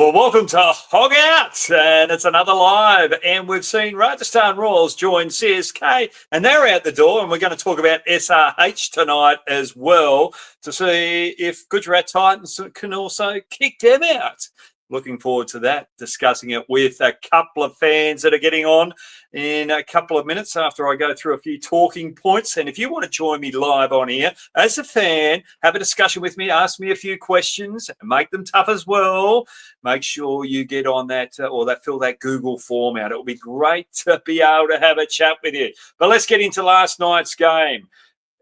Well, welcome to Hog Out, and it's another live, and we've seen Rajasthan Royals join CSK, and they're out the door, and we're going to talk about SRH tonight as well to see if Gujarat Titans can also kick them out. Looking forward to that, discussing it with a couple of fans that are getting on in a couple of minutes after I go through a few talking points. And if you want to join me live on here as a fan, have a discussion with me, ask me a few questions, make them tough as well. Make sure you get on that fill that Google form out. It'll be great to be able to have a chat with you. But let's get into last night's game.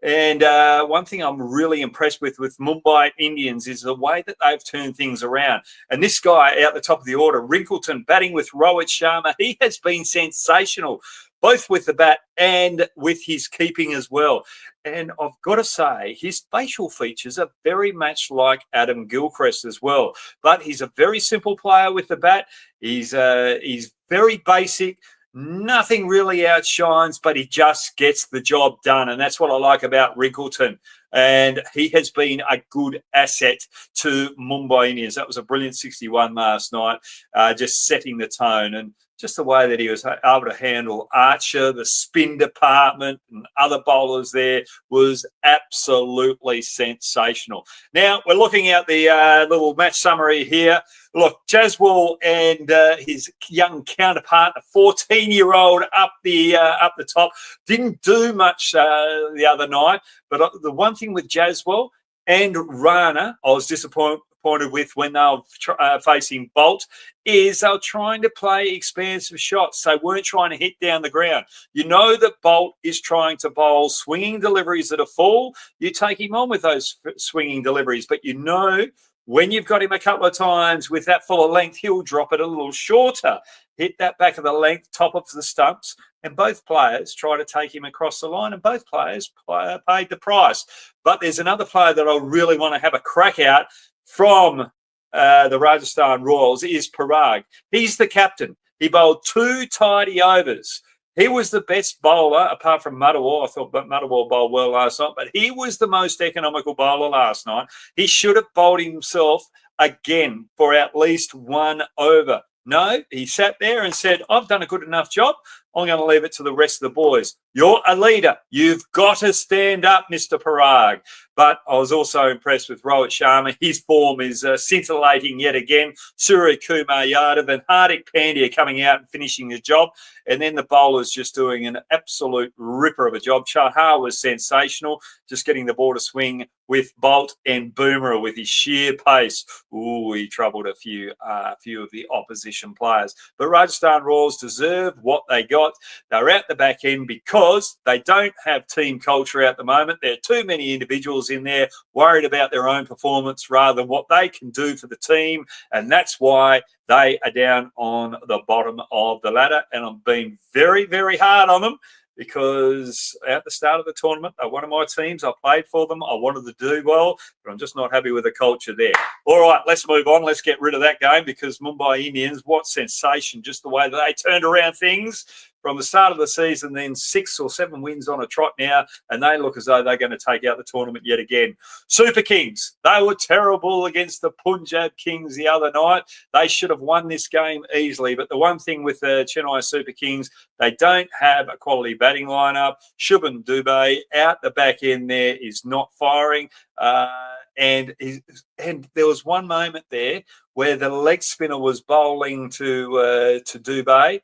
And one thing I'm really impressed with Mumbai Indians is the way that they've turned things around. And this guy out the top of the order, Wrinkleton, batting with Rohit Sharma, he has been sensational, both with the bat and with his keeping as well. And I've got to say, his facial features are very much like Adam Gilchrist as well. But he's a very simple player with the bat. He's very basic. Nothing really outshines, but he just gets the job done. And that's what I like about Wrinkleton. And he has been a good asset to Mumbai Indians. That was a brilliant 61 last night, just setting the tone. And just the way that he was able to handle Archer, the spin department, and other bowlers there was absolutely sensational. Now, we're looking at the little match summary here. Look, Jaswal and his young counterpart, a 14-year-old up the top, didn't do much the other night. But the one thing with Jaswal and Rana, I was disappointed with when they were facing Bolt, is they were trying to play expansive shots. They weren't trying to hit down the ground. You know that Bolt is trying to bowl swinging deliveries that are full. You take him on with those swinging deliveries, but you know when you've got him a couple of times with that full of length, he'll drop it a little shorter, hit that back of the length, top of the stumps, and both players try to take him across the line, and both players paid the price. But there's another player that I really want to have a crack at from the Rajasthan Royals is Parag. He's the captain. He bowled 2 tidy overs. He was the best bowler, apart from Mudawar. I thought Mudawar bowled well last night, but he was the most economical bowler last night. He should have bowled himself again for at least 1 over. No, he sat there and said, I've done a good enough job. I'm going to leave it to the rest of the boys. You're a leader. You've got to stand up, Mr. Parag. But I was also impressed with Rohit Sharma. His form is scintillating yet again. Surya Kumar Yadav and Hardik Pandya coming out and finishing the job. And then the bowlers just doing an absolute ripper of a job. Chahal was sensational, just getting the ball to swing with Bolt, and Boomerang with his sheer pace. Ooh, he troubled a few of the opposition players. But Rajasthan Royals deserve what they got. They're out the back end because they don't have team culture at the moment. There are too many individuals in there worried about their own performance rather than what they can do for the team. And that's why they are down on the bottom of the ladder. And I'm being very, very hard on them, because at the start of the tournament, they're one of my teams. I played for them. I wanted to do well, but I'm just not happy with the culture there. All right, let's move on. Let's get rid of that game, because Mumbai Indians, what sensation, just the way that they turned around things from the start of the season, then 6 or 7 wins on a trot now, and they look as though they're going to take out the tournament yet again. Super Kings, they were terrible against the Punjab Kings the other night. They should have won this game easily, but the one thing with the Chennai Super Kings, they don't have a quality batting lineup. Shubham Dubey out the back end there is not firing. And there was one moment there where the leg spinner was bowling to Dubey,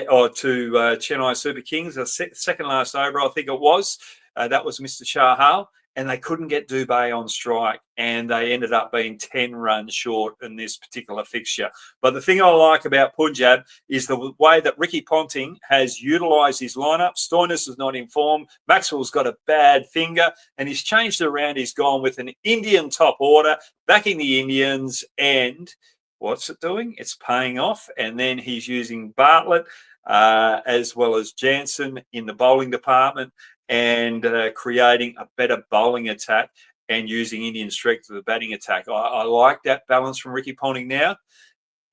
or to Chennai Super Kings, the second last over, I think it was. That was Mr. Chahal, and they couldn't get Dubey on strike, and they ended up being 10 runs short in this particular fixture. But the thing I like about Punjab is the way that Ricky Ponting has utilised his lineup. Stoinis is not in form. Maxwell's got a bad finger, and he's changed it around. He's gone with an Indian top order, backing the Indians, and what's it doing? It's paying off. And then he's using Bartlett as well as Jansen in the bowling department, and creating a better bowling attack and using Indian strength for the batting attack. I like that balance from Ricky Ponting now.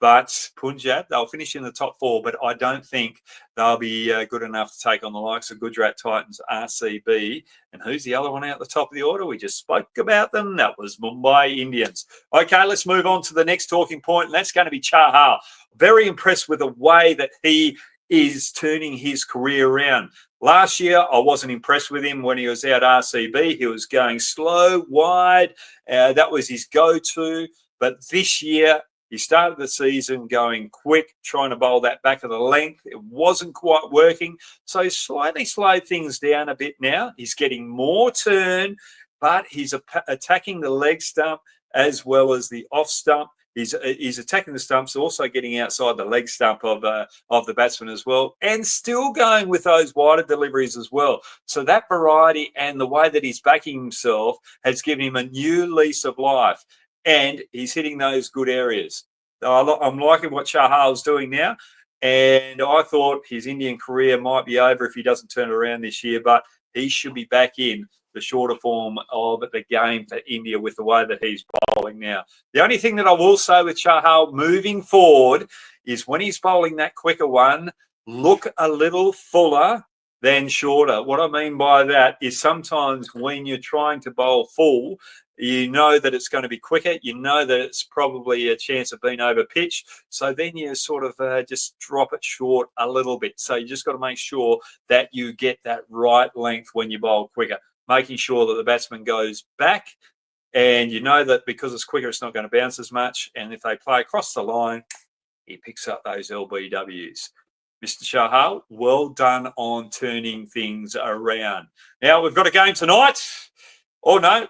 But Punjab, they'll finish in the top 4, but I don't think they'll be good enough to take on the likes of Gujarat Titans, RCB. And who's the other one out the top of the order? We just spoke about them. That was Mumbai Indians. Okay, let's move on to the next talking point, and that's going to be Chahal. Very impressed with the way that he is turning his career around. Last year, I wasn't impressed with him when he was out RCB. He was going slow, wide. That was his go-to. But this year, he started the season going quick, trying to bowl that back of the length. It wasn't quite working. So he's slightly slowed things down a bit now. He's getting more turn, but he's attacking the leg stump as well as the off stump. He's attacking the stumps, also getting outside the leg stump of the batsman as well, and still going with those wider deliveries as well. So that variety and the way that he's backing himself has given him a new lease of life, and he's hitting those good areas. I'm liking what Chahal's doing now, and I thought his Indian career might be over if he doesn't turn it around this year, but he should be back in the shorter form of the game for India with the way that he's bowling now. The only thing that I will say with Chahal moving forward is when he's bowling that quicker one, look a little fuller than shorter. What I mean by that is sometimes when you're trying to bowl full, you know that it's going to be quicker. You know that it's probably a chance of being over pitch. So then you sort of just drop it short a little bit. So you just got to make sure that you get that right length when you bowl quicker, making sure that the batsman goes back, and you know that because it's quicker, it's not going to bounce as much. And if they play across the line, he picks up those LBWs. Mr. Chahal, well done on turning things around. Now, we've got a game tonight. Oh, no.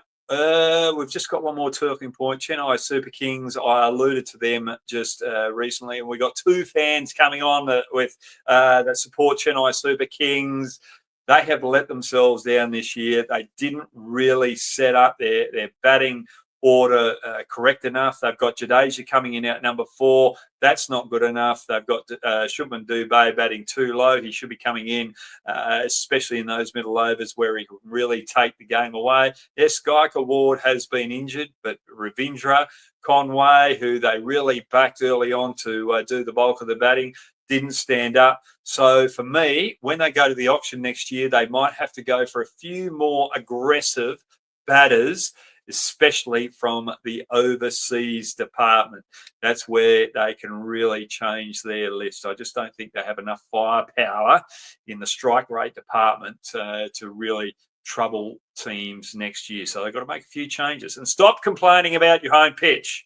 We've just got one more talking point. Chennai Super Kings, I alluded to them just recently, and we got 2 fans coming on that support Chennai Super Kings. They have let themselves down this year. They didn't really set up their batting order correct enough. They've got Jadeja coming in at number 4. That's not good enough. They've got Shubman Dubey batting too low. He should be coming in, especially in those middle overs where he can really take the game away. Yes, Gaikwad Ward has been injured, but Ravindra Conway, who they really backed early on to do the bulk of the batting, didn't stand up. So for me, when they go to the auction next year, they might have to go for a few more aggressive batters, especially from the overseas department. That's where they can really change their list. I just don't think they have enough firepower in the strike rate department to really trouble teams next year. So they've got to make a few changes and stop complaining about your home pitch.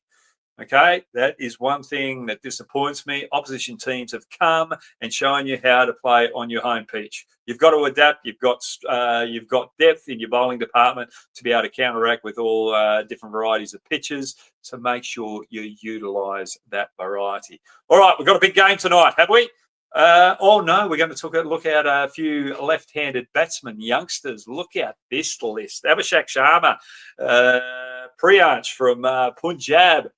Okay, that is one thing that disappoints me. Opposition teams have come and shown you how to play on your home pitch. You've got to adapt. You've got depth in your bowling department to be able to counteract with all different varieties of pitches. So make sure you utilise that variety. All right, we've got a big game tonight, have we? Oh no, we're going to look at a few left-handed batsmen, youngsters. Look at this list: Abhishek Sharma, Priyansh from Punjab.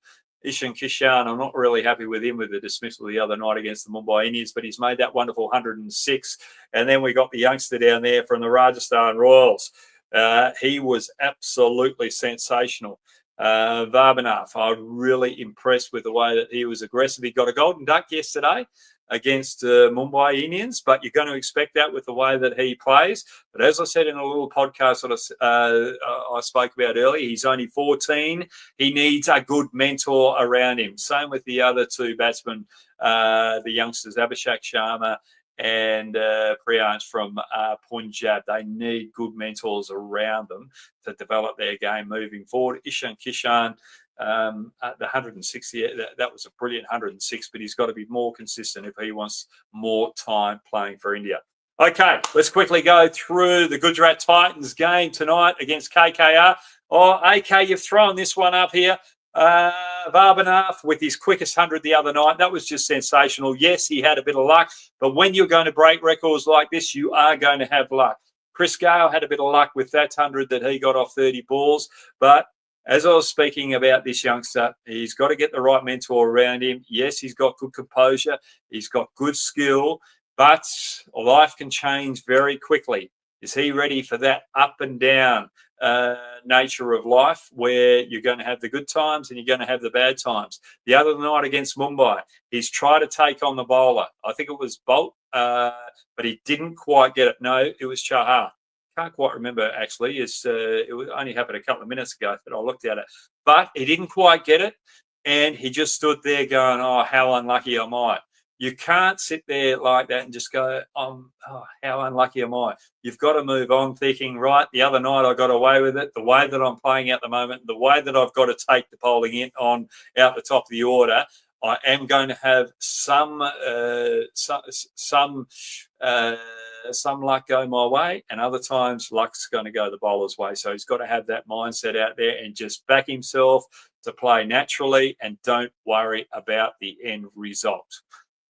Ishan Kishan, I'm not really happy with him with the dismissal the other night against the Mumbai Indians, but he's made that wonderful 106. And then we got the youngster down there from the Rajasthan Royals. He was absolutely sensational. Varbanath, I was really impressed with the way that he was aggressive. He got a golden duck yesterday against Mumbai Indians, but you're going to expect that with the way that he plays. But as I said in a little podcast that I spoke about earlier, he's only 14. He needs a good mentor around him. Same with the other 2 batsmen, the youngsters, Abhishek Sharma and Priyansh from Punjab. They need good mentors around them to develop their game moving forward. Ishan Kishan, at the 160, that was a brilliant 106, but he's got to be more consistent if he wants more time playing for India. Okay, let's quickly go through the Gujarat Titans game tonight against KKR. Oh, AK, you've thrown this one up here. Varbanath with his quickest 100 the other night. That was just sensational. Yes, he had a bit of luck, but when you're going to break records like this, you are going to have luck. Chris Gale had a bit of luck with that 100 that he got off 30 balls, but as I was speaking about this youngster, he's got to get the right mentor around him. Yes, he's got good composure. He's got good skill, but life can change very quickly. Is he ready for that up and down nature of life where you're going to have the good times and you're going to have the bad times? The other night against Mumbai, he's tried to take on the bowler. I think it was Bolt, but he didn't quite get it. No, it was Chahal. Can't quite remember, actually. It only happened a couple of minutes ago that I looked at it. But he didn't quite get it, and he just stood there going, oh, how unlucky am I? You can't sit there like that and just go, oh, how unlucky am I? You've got to move on thinking, right, the other night I got away with it. The way that I'm playing at the moment, the way that I've got to take the bowling in on out the top of the order, I am going to have some luck go my way, and other times luck's going to go the bowler's way. So he's got to have that mindset out there and just back himself to play naturally and don't worry about the end result.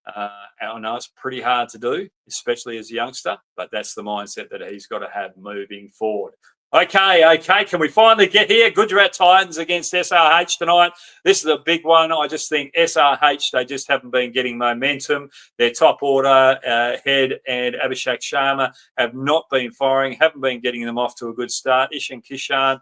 I know it's pretty hard to do, especially as a youngster, but that's the mindset that he's got to have moving forward. Okay. Can we finally get here? Gujarat Titans against SRH tonight. This is a big one. I just think SRH, they just haven't been getting momentum. Their top order, Head and Abhishek Sharma, have not been firing, haven't been getting them off to a good start. Ishan Kishan,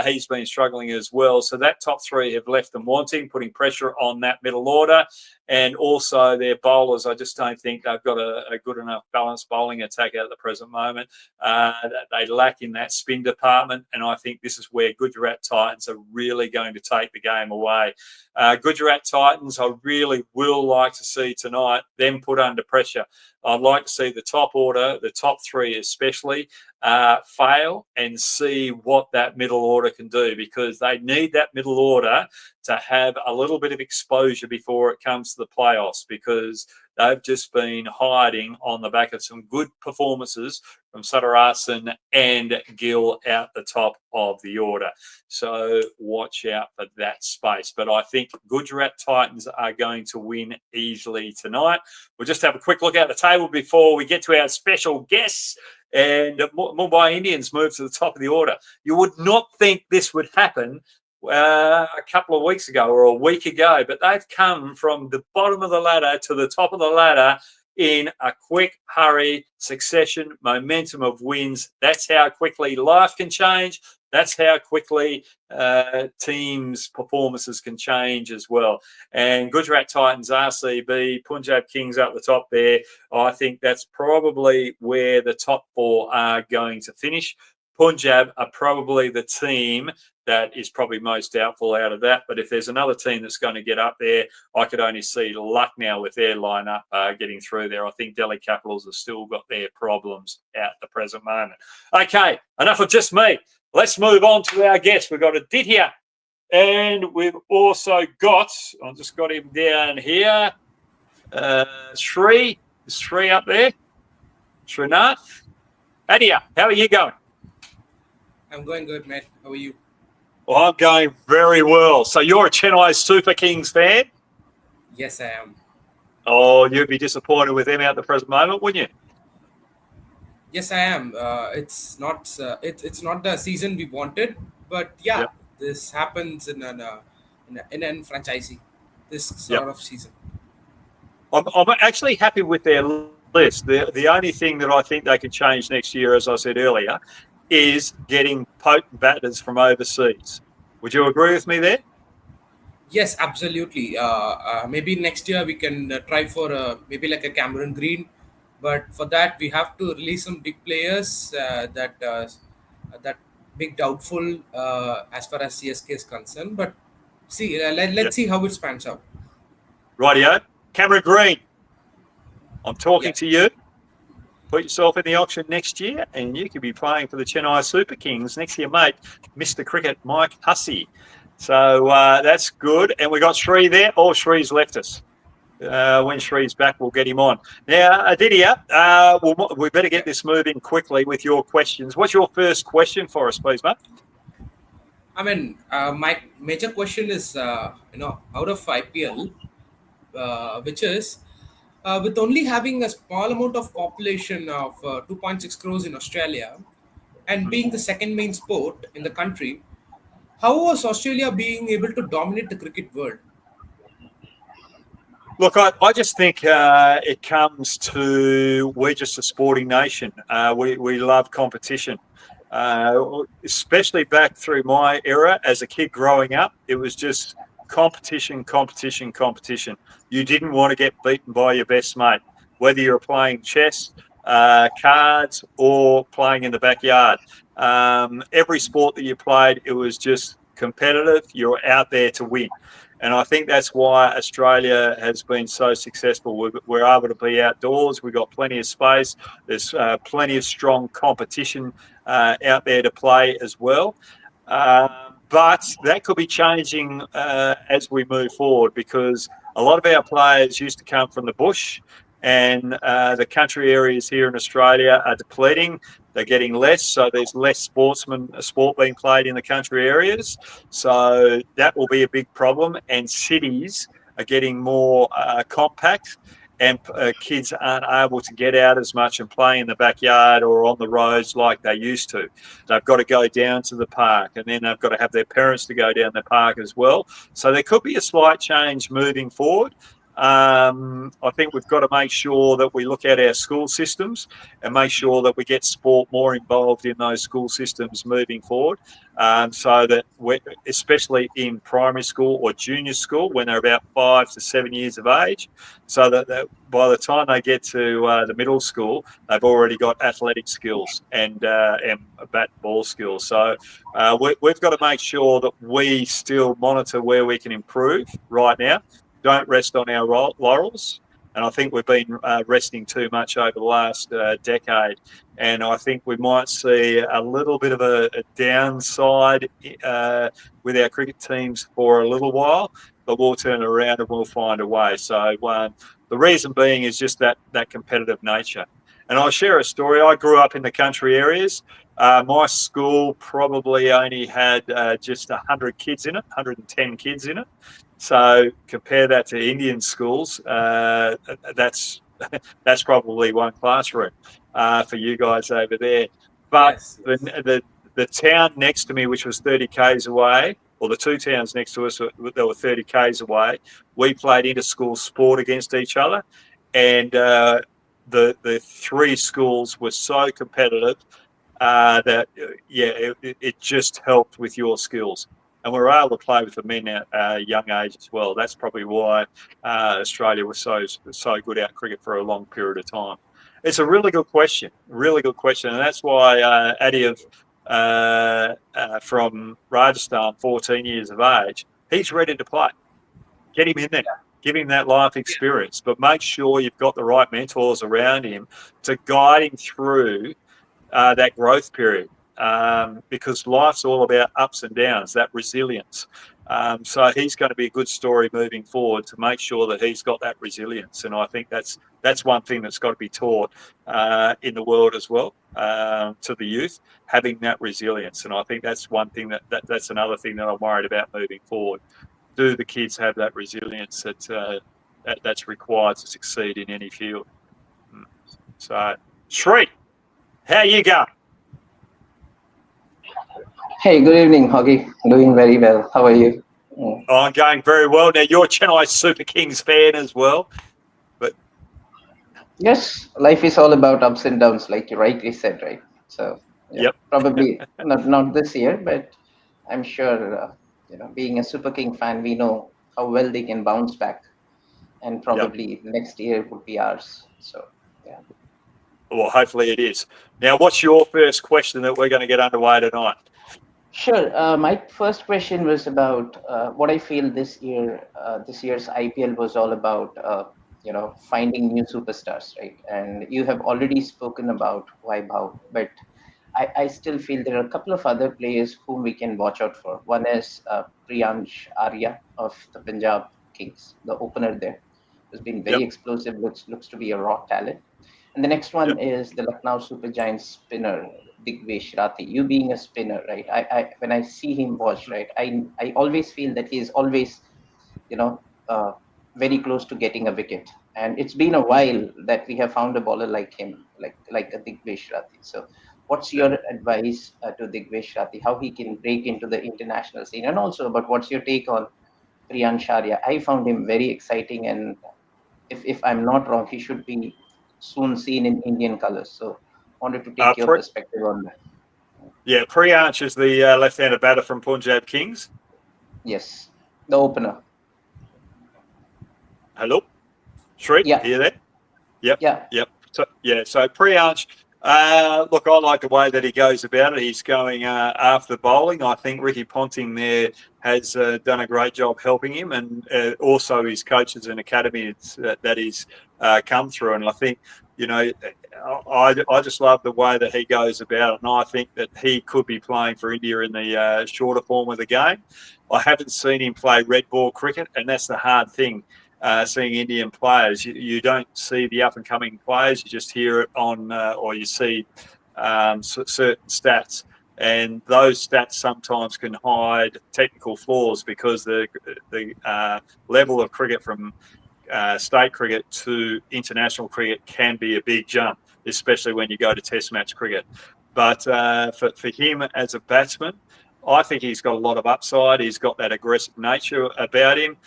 he's been struggling as well. So that top three have left them wanting, putting pressure on that middle order. And also their bowlers, I just don't think they've got a good enough balanced bowling attack at the present moment. They lack in that spin department, and I think this is where Gujarat Titans are really going to take the game away. Gujarat Titans, I really will like to see tonight them put under pressure. I'd like to see the top order, the top three especially, fail and see what that middle order can do, because they need that middle order to have a little bit of exposure before it comes to the playoffs, because they've just been hiding on the back of some good performances from Sudarasan and Gill out the top of the order. So watch out for that space. But I think Gujarat Titans are going to win easily tonight. We'll just have a quick look at the table before we get to our special guests. And Mumbai Indians move to the top of the order. You would not think this would happen a couple of weeks ago or a week ago, but they've come from the bottom of the ladder to the top of the ladder in a quick hurry, succession, momentum of wins. That's how quickly life can change. That's how quickly teams' performances can change as well. And Gujarat Titans, RCB, Punjab Kings up the top there. I think that's probably where the top four are going to finish. Punjab are probably the team that is probably most doubtful out of that. But if there's another team that's going to get up there, I could only see luck now with their lineup getting through there. I think Delhi Capitals have still got their problems at the present moment. Okay, enough of just me. Let's move on to our guest. We've got Aditya, and we've also got, I've just got him down here, Sri. Is Sri up there? Srinath? Aditya, how are you going? I'm going good, mate. How are you? Well, I'm going very well. So you're a Chennai Super Kings fan? Yes, I am. Oh, you'd be disappointed with them at the present moment, wouldn't you? Yes, I am. It's not the season we wanted, but yeah, This happens in an franchisee. This sort of season. I'm actually happy with their list. The only thing that I think they could change next year, as I said earlier, is getting potent batters from overseas. Would you agree with me there? Yes, absolutely. Maybe next year we can try for maybe like a Cameron Green, but for that we have to release some big players that big doubtful as far as CSK is concerned. But see, let's see how it pans out. Rightio. Cameron Green, I'm talking to you. Put yourself in the auction next year, and you could be playing for the Chennai Super Kings next to your mate, Mr. Cricket Mike Hussey. So that's good. And we got Sri there. Oh, Shri's left us. When Shri's back, we'll get him on. Now, Aditya, we better get this moving quickly with your questions. What's your first question for us, please, mate? I mean, my major question is, out of IPL, which is, with only having a small amount of population of 2.6 crores in Australia and being the second main sport in the country, how was Australia being able to dominate the cricket world? Look, I just think it comes to we're just a sporting nation. We love competition, especially back through my era as a kid growing up. It was just competition, competition, competition. You didn't want to get beaten by your best mate, whether you're playing chess, cards, or playing in the backyard. Every sport that you played, it was just competitive. You're out there to win. And I think that's why Australia has been so successful. We're able to be outdoors. We've got plenty of space. There's plenty of strong competition out there to play as well. But that could be changing as we move forward, because a lot of our players used to come from the bush, and the country areas here in Australia are depleting. They're getting less, so there's less sport being played in the country areas. So that will be a big problem, and cities are getting more compact, and kids aren't able to get out as much and play in the backyard or on the roads like they used to. They've got to go down to the park, and then they've got to have their parents to go down the park as well. So there could be a slight change moving forward. I think we've got to make sure that we look at our school systems and make sure that we get sport more involved in those school systems moving forward, so that especially in primary school or junior school, when they're about 5 to 7 years of age, so that by the time they get to the middle school, they've already got athletic skills and bat ball skills. So we've got to make sure that we still monitor where we can improve right now. Don't rest on our laurels. And I think we've been resting too much over the last decade. And I think we might see a little bit of a downside with our cricket teams for a little while, but we'll turn it around and we'll find a way. So the reason being is just that competitive nature. And I'll share a story. I grew up in the country areas. My school probably only had just 100 kids in it, 110 kids in it. So compare that to Indian schools. That's probably one classroom for you guys over there. But yes. The town next to me, which was 30 k's away, or the two towns next to us, they were 30 k's away. We played inter-school sport against each other, and the three schools were so competitive that it just helped with your skills. And we were able to play with the men at a young age as well. That's probably why Australia was so good at cricket for a long period of time. It's a really good question, and that's why Adiev from Rajasthan, 14 years of age, he's ready to play. Get him in there. Give him that life experience, but make sure you've got the right mentors around him to guide him through that growth period. Because life's all about ups and downs, that resilience. So he's going to be a good story moving forward to make sure that he's got that resilience. And I think that's one thing that's got to be taught in the world as well, to the youth, having that resilience. And I think that's one thing that's another thing that I'm worried about moving forward. Do the kids have that resilience that's required to succeed in any field? So, Shri, how you going? Hey, good evening, Hoggy. Doing very well. How are you? I'm going very well. Now, you're a Chennai Super Kings fan as well. But yes, life is all about ups and downs, like you rightly said, right? So, probably not this year, but I'm sure, being a Super King fan, we know how well they can bounce back. And probably next year would be ours. So, yeah. Well, hopefully it is. Now, what's your first question that we're going to get underway tonight? Sure. My first question was about what I feel this year's IPL was all about, finding new superstars, right? And you have already spoken about Vaibhav, but I still feel there are a couple of other players whom we can watch out for. One is Priyansh Arya of the Punjab Kings, the opener there, who's been very explosive, looks to be a raw talent. And the next one is the Lucknow Super Giants spinner, Digvesh Rathi. You being a spinner, right? I when I see him watch, right, I always feel that he is always, very close to getting a wicket. And it's been a while that we have found a bowler like him, like a Digvesh Rathi. So, what's your advice to Digvesh Rathi? How he can break into the international scene, and also about what's your take on Priyansh Arya? I found him very exciting, and if I'm not wrong, he should be soon seen in Indian colors. So wanted to Uh, take your Pre- perspective on that. yeah, Priyansh is the left-handed batter from Punjab Kings. Yes, the opener. Hello, Shri, are Yeah, you there? Yep, yeah, yep. So Priyansh, look, I like the way that he goes about it. He's going after bowling. I think Ricky Ponting there has done a great job helping him, and also his coaches and academy that he's come through. And I think, you know, I just love the way that he goes about it, and I think that he could be playing for India in the shorter form of the game. I haven't seen him play red ball cricket, and that's the hard thing. Seeing Indian players, you don't see the up and coming players. You just hear it on, or you see certain stats, and those stats sometimes can hide technical flaws because the level of cricket from state cricket to international cricket can be a big jump, especially when you go to Test match cricket. But for him as a batsman, I think he's got a lot of upside. He's got that aggressive nature about him.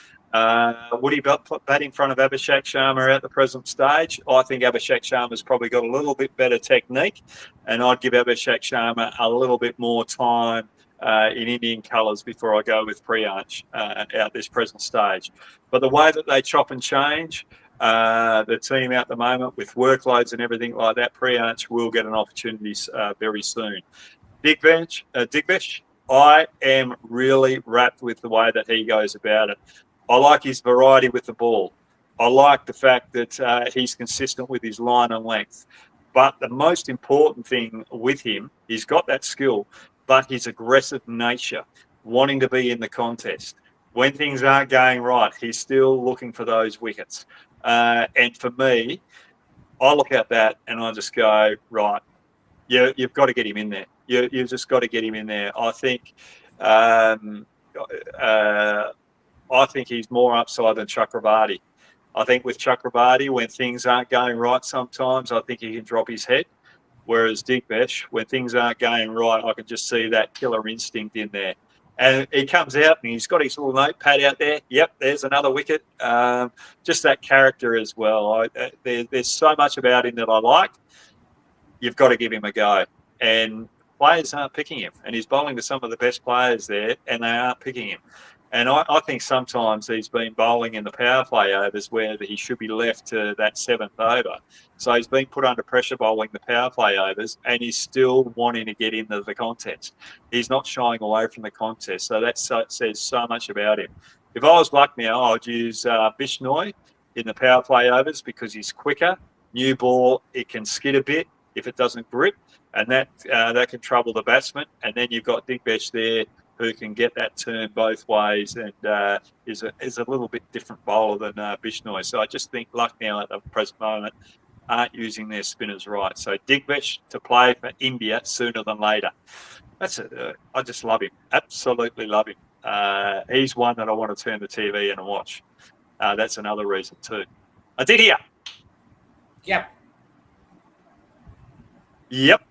Would he bat in front of Abhishek Sharma at the present stage? I think Abhishek Sharma's probably got a little bit better technique, and I'd give Abhishek Sharma a little bit more time in Indian colours before I go with Priyansh at this present stage. But the way that they chop and change the team at the moment with workloads and everything like that, Priyansh will get an opportunity very soon. Digvesh, I am really wrapped with the way that he goes about it. I like his variety with the ball. I like the fact that he's consistent with his line and length. But the most important thing with him, he's got that skill, but his aggressive nature, wanting to be in the contest. When things aren't going right, he's still looking for those wickets. And for me, I look at that and I just go, right, you've got to get him in there. You've just got to get him in there. Um, I think he's more upside than Chakravarti. I think with Chakravarti, when things aren't going right sometimes, I think he can drop his head. Whereas Digvesh, when things aren't going right, I can just see that killer instinct in there. And he comes out and he's got his little notepad out there. Yep, there's another wicket. Just that character as well. There's so much about him that I like. You've got to give him a go. And players aren't picking him. And he's bowling to some of the best players there, and they aren't picking him. And I think sometimes he's been bowling in the power play overs where he should be left to that seventh over. So he's been put under pressure bowling the power play overs, and he's still wanting to get into the contest. He's not shying away from the contest. So that says so much about him. If I was Lucknow, I'd use Bishnoi in the power play overs because he's quicker. New ball, it can skid a bit if it doesn't grip, and that can trouble the batsman. And then you've got Digvesh there who can get that turn both ways and is a little bit different bowler than Bishnoi. So I just think Lucknow at the present moment aren't using their spinners right. So Digvesh to play for India sooner than later. That's it. I just love him. Absolutely love him. He's one that I want to turn the TV in and watch. That's another reason too. Aditya. Yep. Yep.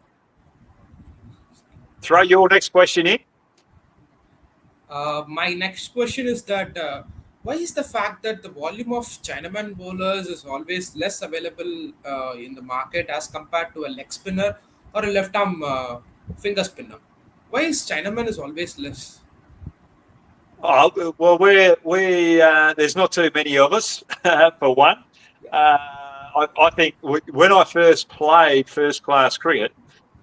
Throw your next question in. My next question is that why is the fact that the volume of Chinaman bowlers is always less available in the market as compared to a leg spinner or a left arm finger spinner? Why is Chinaman is always less? Oh, well, there's not too many of us, for one. I think when I first played first class cricket,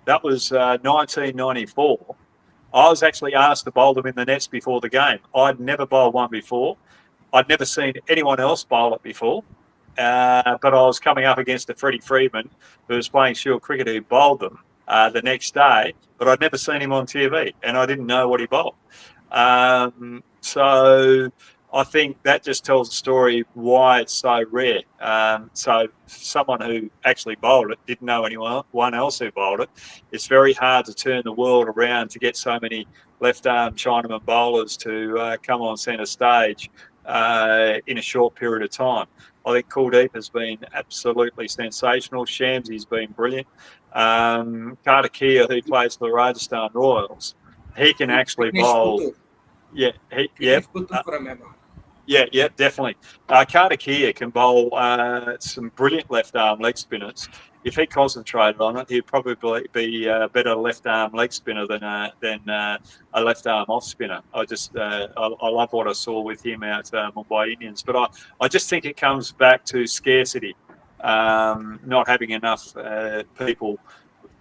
that was 1994. I was actually asked to bowl them in the nets before the game. I'd never bowled one before. I'd never seen anyone else bowl it before. But I was coming up against a Freddie Freeman who was playing Shield cricket who bowled them the next day, but I'd never seen him on TV and I didn't know what he bowled. So I think that just tells a story why it's so rare. So someone who actually bowled it didn't know anyone else who bowled it. It's very hard to turn the world around to get so many left-arm Chinaman bowlers to come on centre stage in a short period of time. I think Kuldeep has been absolutely sensational. Shamsi's been brilliant. Carter Kia, who plays for the Rajasthan Royals, he can actually bowl. Yeah, Yeah, definitely. Katakia can bowl some brilliant left-arm leg spinners. If he concentrated on it, he'd probably be a better left-arm leg spinner than a left-arm off spinner. I love what I saw with him out Mumbai Indians, but I just think it comes back to scarcity, not having enough people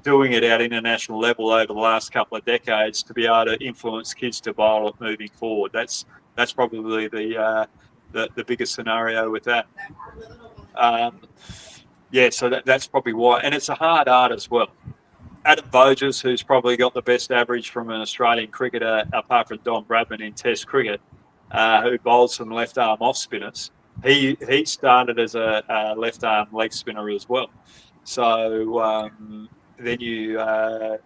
doing it at international level over the last couple of decades to be able to influence kids to bowl it moving forward. That's probably the biggest scenario with that. So that's probably why, and it's a hard art as well. Adam Voges, who's probably got the best average from an Australian cricketer, apart from Don Bradman in Test cricket, who bowls some left arm off spinners. He started as a left arm leg spinner as well. So then he found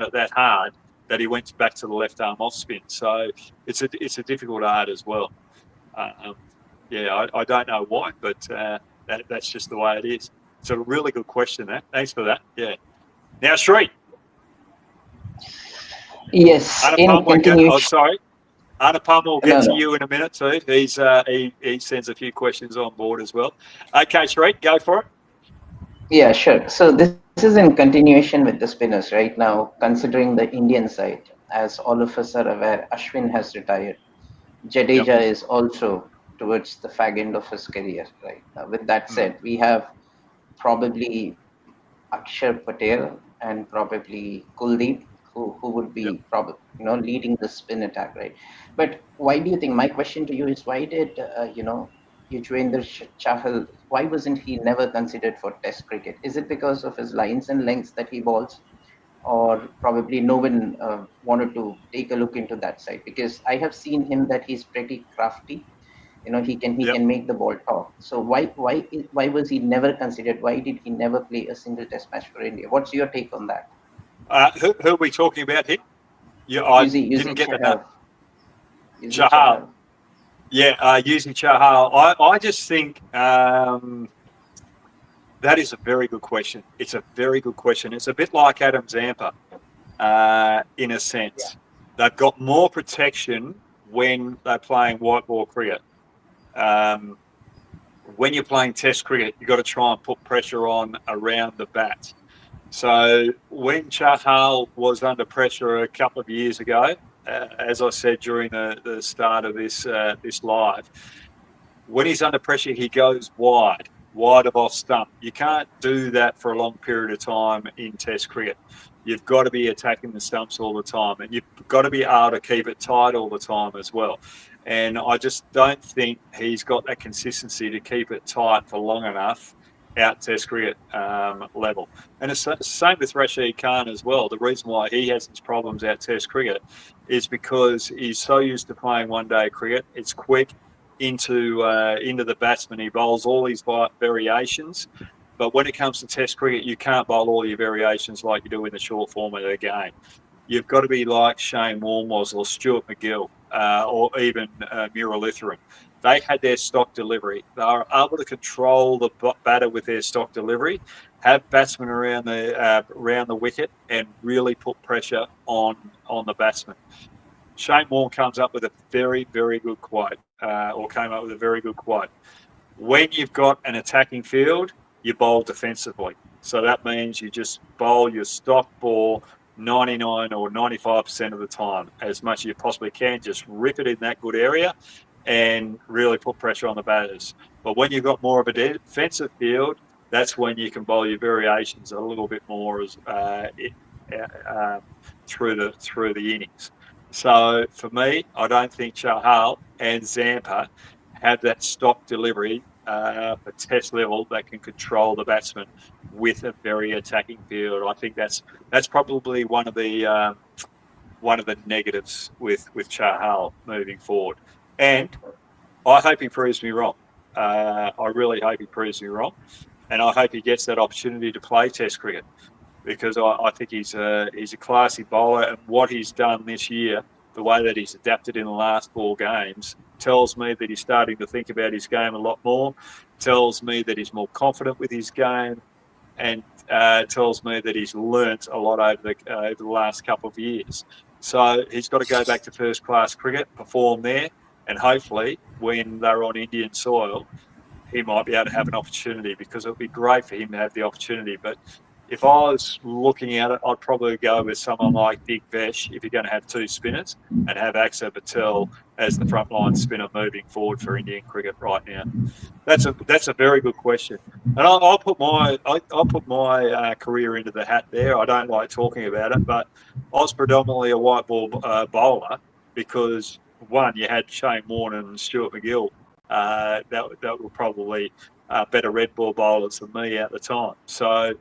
it that hard that he went back to the left arm off spin. So it's a difficult art as well. I don't know why, but that's just the way it is. It's a really good question, that. Thanks for that. Yeah. Now, Sri. Yes. Anupam will get to you in a minute too. He sends a few questions on board as well. Okay, Sri, go for it. Yeah, sure. So this is in continuation with the spinners right now, considering the Indian side. As all of us are aware, Ashwin has retired. Jadeja is also towards the fag end of his career, right? With that said, we have probably Akshar Patel and probably Kuldeep, who would be probably leading the spin attack, right? But why do you think? My question to you is, why did Yuzvendra Chahal? Why wasn't he never considered for Test cricket? Is it because of his lines and lengths that he bowls, or probably no one wanted to take a look into that side? Because I have seen him that he's pretty crafty. He can make the ball talk. So why was he never considered? Why did he never play a single Test match for India? What's your take on that? Who are we talking about here? I didn't get the name. Chahal. Using Chahal. I just think that is a very good question. It's a very good question. It's a bit like Adam Zampa in a sense. They've got more protection when they're playing white ball cricket. When you're playing Test cricket, you've got to try and put pressure on around the bat. So when Chahal was under pressure a couple of years ago, as I said during the start of this live, when he's under pressure, he goes wide of off stump. You can't do that for a long period of time in Test cricket. You've got to be attacking the stumps all the time, and you've got to be able to keep it tight all the time as well. And I just don't think he's got that consistency to keep it tight for long enough out Test cricket level. And it's the same with Rashid Khan as well. The reason why he has his problems out Test cricket is because he's so used to playing one-day cricket. It's quick into the batsman. He bowls all these variations. But when it comes to Test cricket, you can't bowl all your variations like you do in the short form of the game. You've got to be like Shane Warne was, or Stuart McGill, or even Muralitharan. They had their stock delivery. They were able to control the batter with their stock delivery, have batsmen around the wicket, and really put pressure on the batsman. Shane Warne comes up with a very, very good quote, came up with a very good quote. When you've got an attacking field, you bowl defensively. So that means you just bowl your stock ball 99 or 95% of the time, as much as you possibly can. Just rip it in that good area and really put pressure on the batters. But when you've got more of a defensive field, that's when you can bowl your variations a little bit more through the innings. So for me, I don't think Chahal and Zampa have that stock delivery for Test level that can control the batsman with a very attacking field. I think that's probably one of the negatives with Chahal moving forward. And I hope he proves me wrong. I really hope he proves me wrong, and I hope he gets that opportunity to play Test cricket, because I think he's a classy bowler, and what he's done this year, the way that he's adapted in the last 4 games, tells me that he's starting to think about his game a lot more, tells me that he's more confident with his game, and tells me that he's learnt a lot over the last couple of years. So he's got to go back to first-class cricket, perform there, and hopefully when they're on Indian soil, he might be able to have an opportunity, because it would be great for him to have the opportunity. But if I was looking at it, I'd probably go with someone like Big Vesh if you're going to have two spinners, and have Axar Patel as the frontline spinner moving forward for Indian cricket right now. That's a very good question, and I'll put my career into the hat there. I don't like talking about it, but I was predominantly a white ball bowler, because one, you had Shane Warne and Stuart McGill. That were probably better red ball bowlers than me at the time. So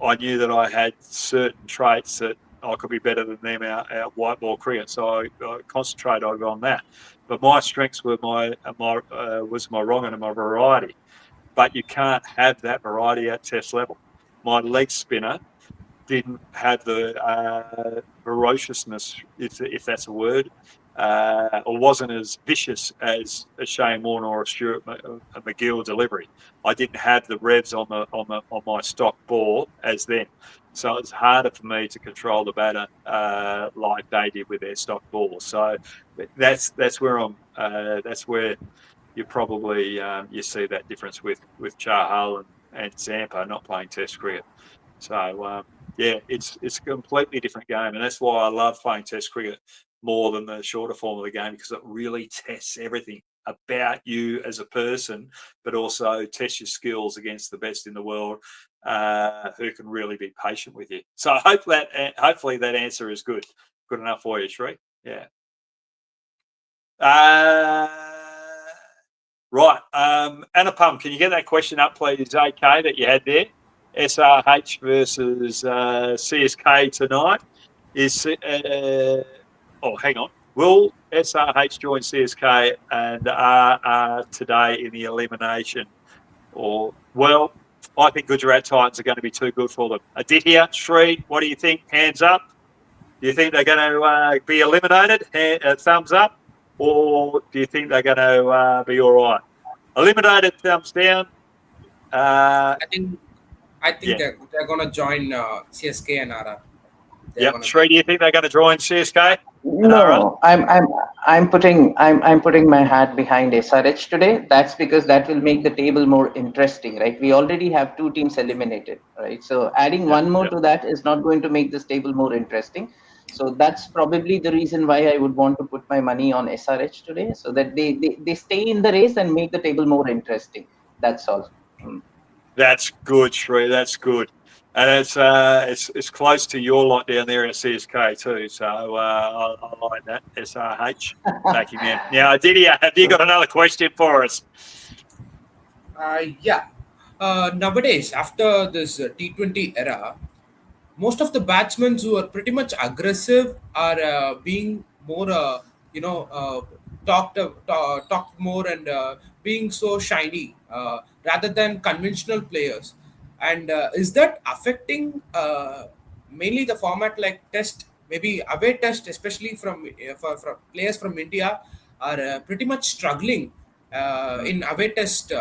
I knew that I had certain traits that I could be better than them out white ball cricket. So I concentrated on that. But my strengths were my wrong and my variety. But you can't have that variety at Test level. My leg spinner didn't have the ferociousness, if that's a word, or wasn't as vicious as a Shane Warne or a Stuart McGill delivery. I didn't have the revs on my stock ball as them, so it's harder for me to control the batter like they did with their stock ball. So that's where that's where you probably you see that difference with Chahal and Zampa not playing Test cricket. So yeah, it's a completely different game, and that's why I love playing Test cricket more than the shorter form of the game, because it really tests everything about you as a person, but also tests your skills against the best in the world, who can really be patient with you. So I hope hopefully that answer is good enough for you, Shree. Yeah. Right. Anupam, can you get that question up, please, AK, that you had there? SRH versus CSK tonight. Hang on. Will SRH join CSK and RR today in the elimination? Well, I think Gujarat Titans are going to be too good for them. Aditya, Shree, what do you think? Hands up. Do you think they're going to be eliminated? Thumbs up. Or do you think they're going to be all right? Eliminated, thumbs down. I think Yeah. they're gonna join CSK and RR. Yep. Shree, do you think they're going to join CSK? No, I'm putting my hat behind SRH today. That's because that will make the table more interesting, right? We already have two teams eliminated, right? So adding one more to that is not going to make this table more interesting. So that's probably the reason why I would want to put my money on SRH today, so that they stay in the race and make the table more interesting. That's all. That's good, Shree. That's good. And it's close to your lot down there at CSK too. So I like that. SRH backing them. Now, Didier, have you got another question for us? Yeah. Nowadays, after this T20 era, most of the batsmen who are pretty much aggressive are being more, talked more and being so shiny rather than conventional players. And is that affecting mainly the format like Test, maybe away Test, especially from players from India are pretty much struggling in away Test.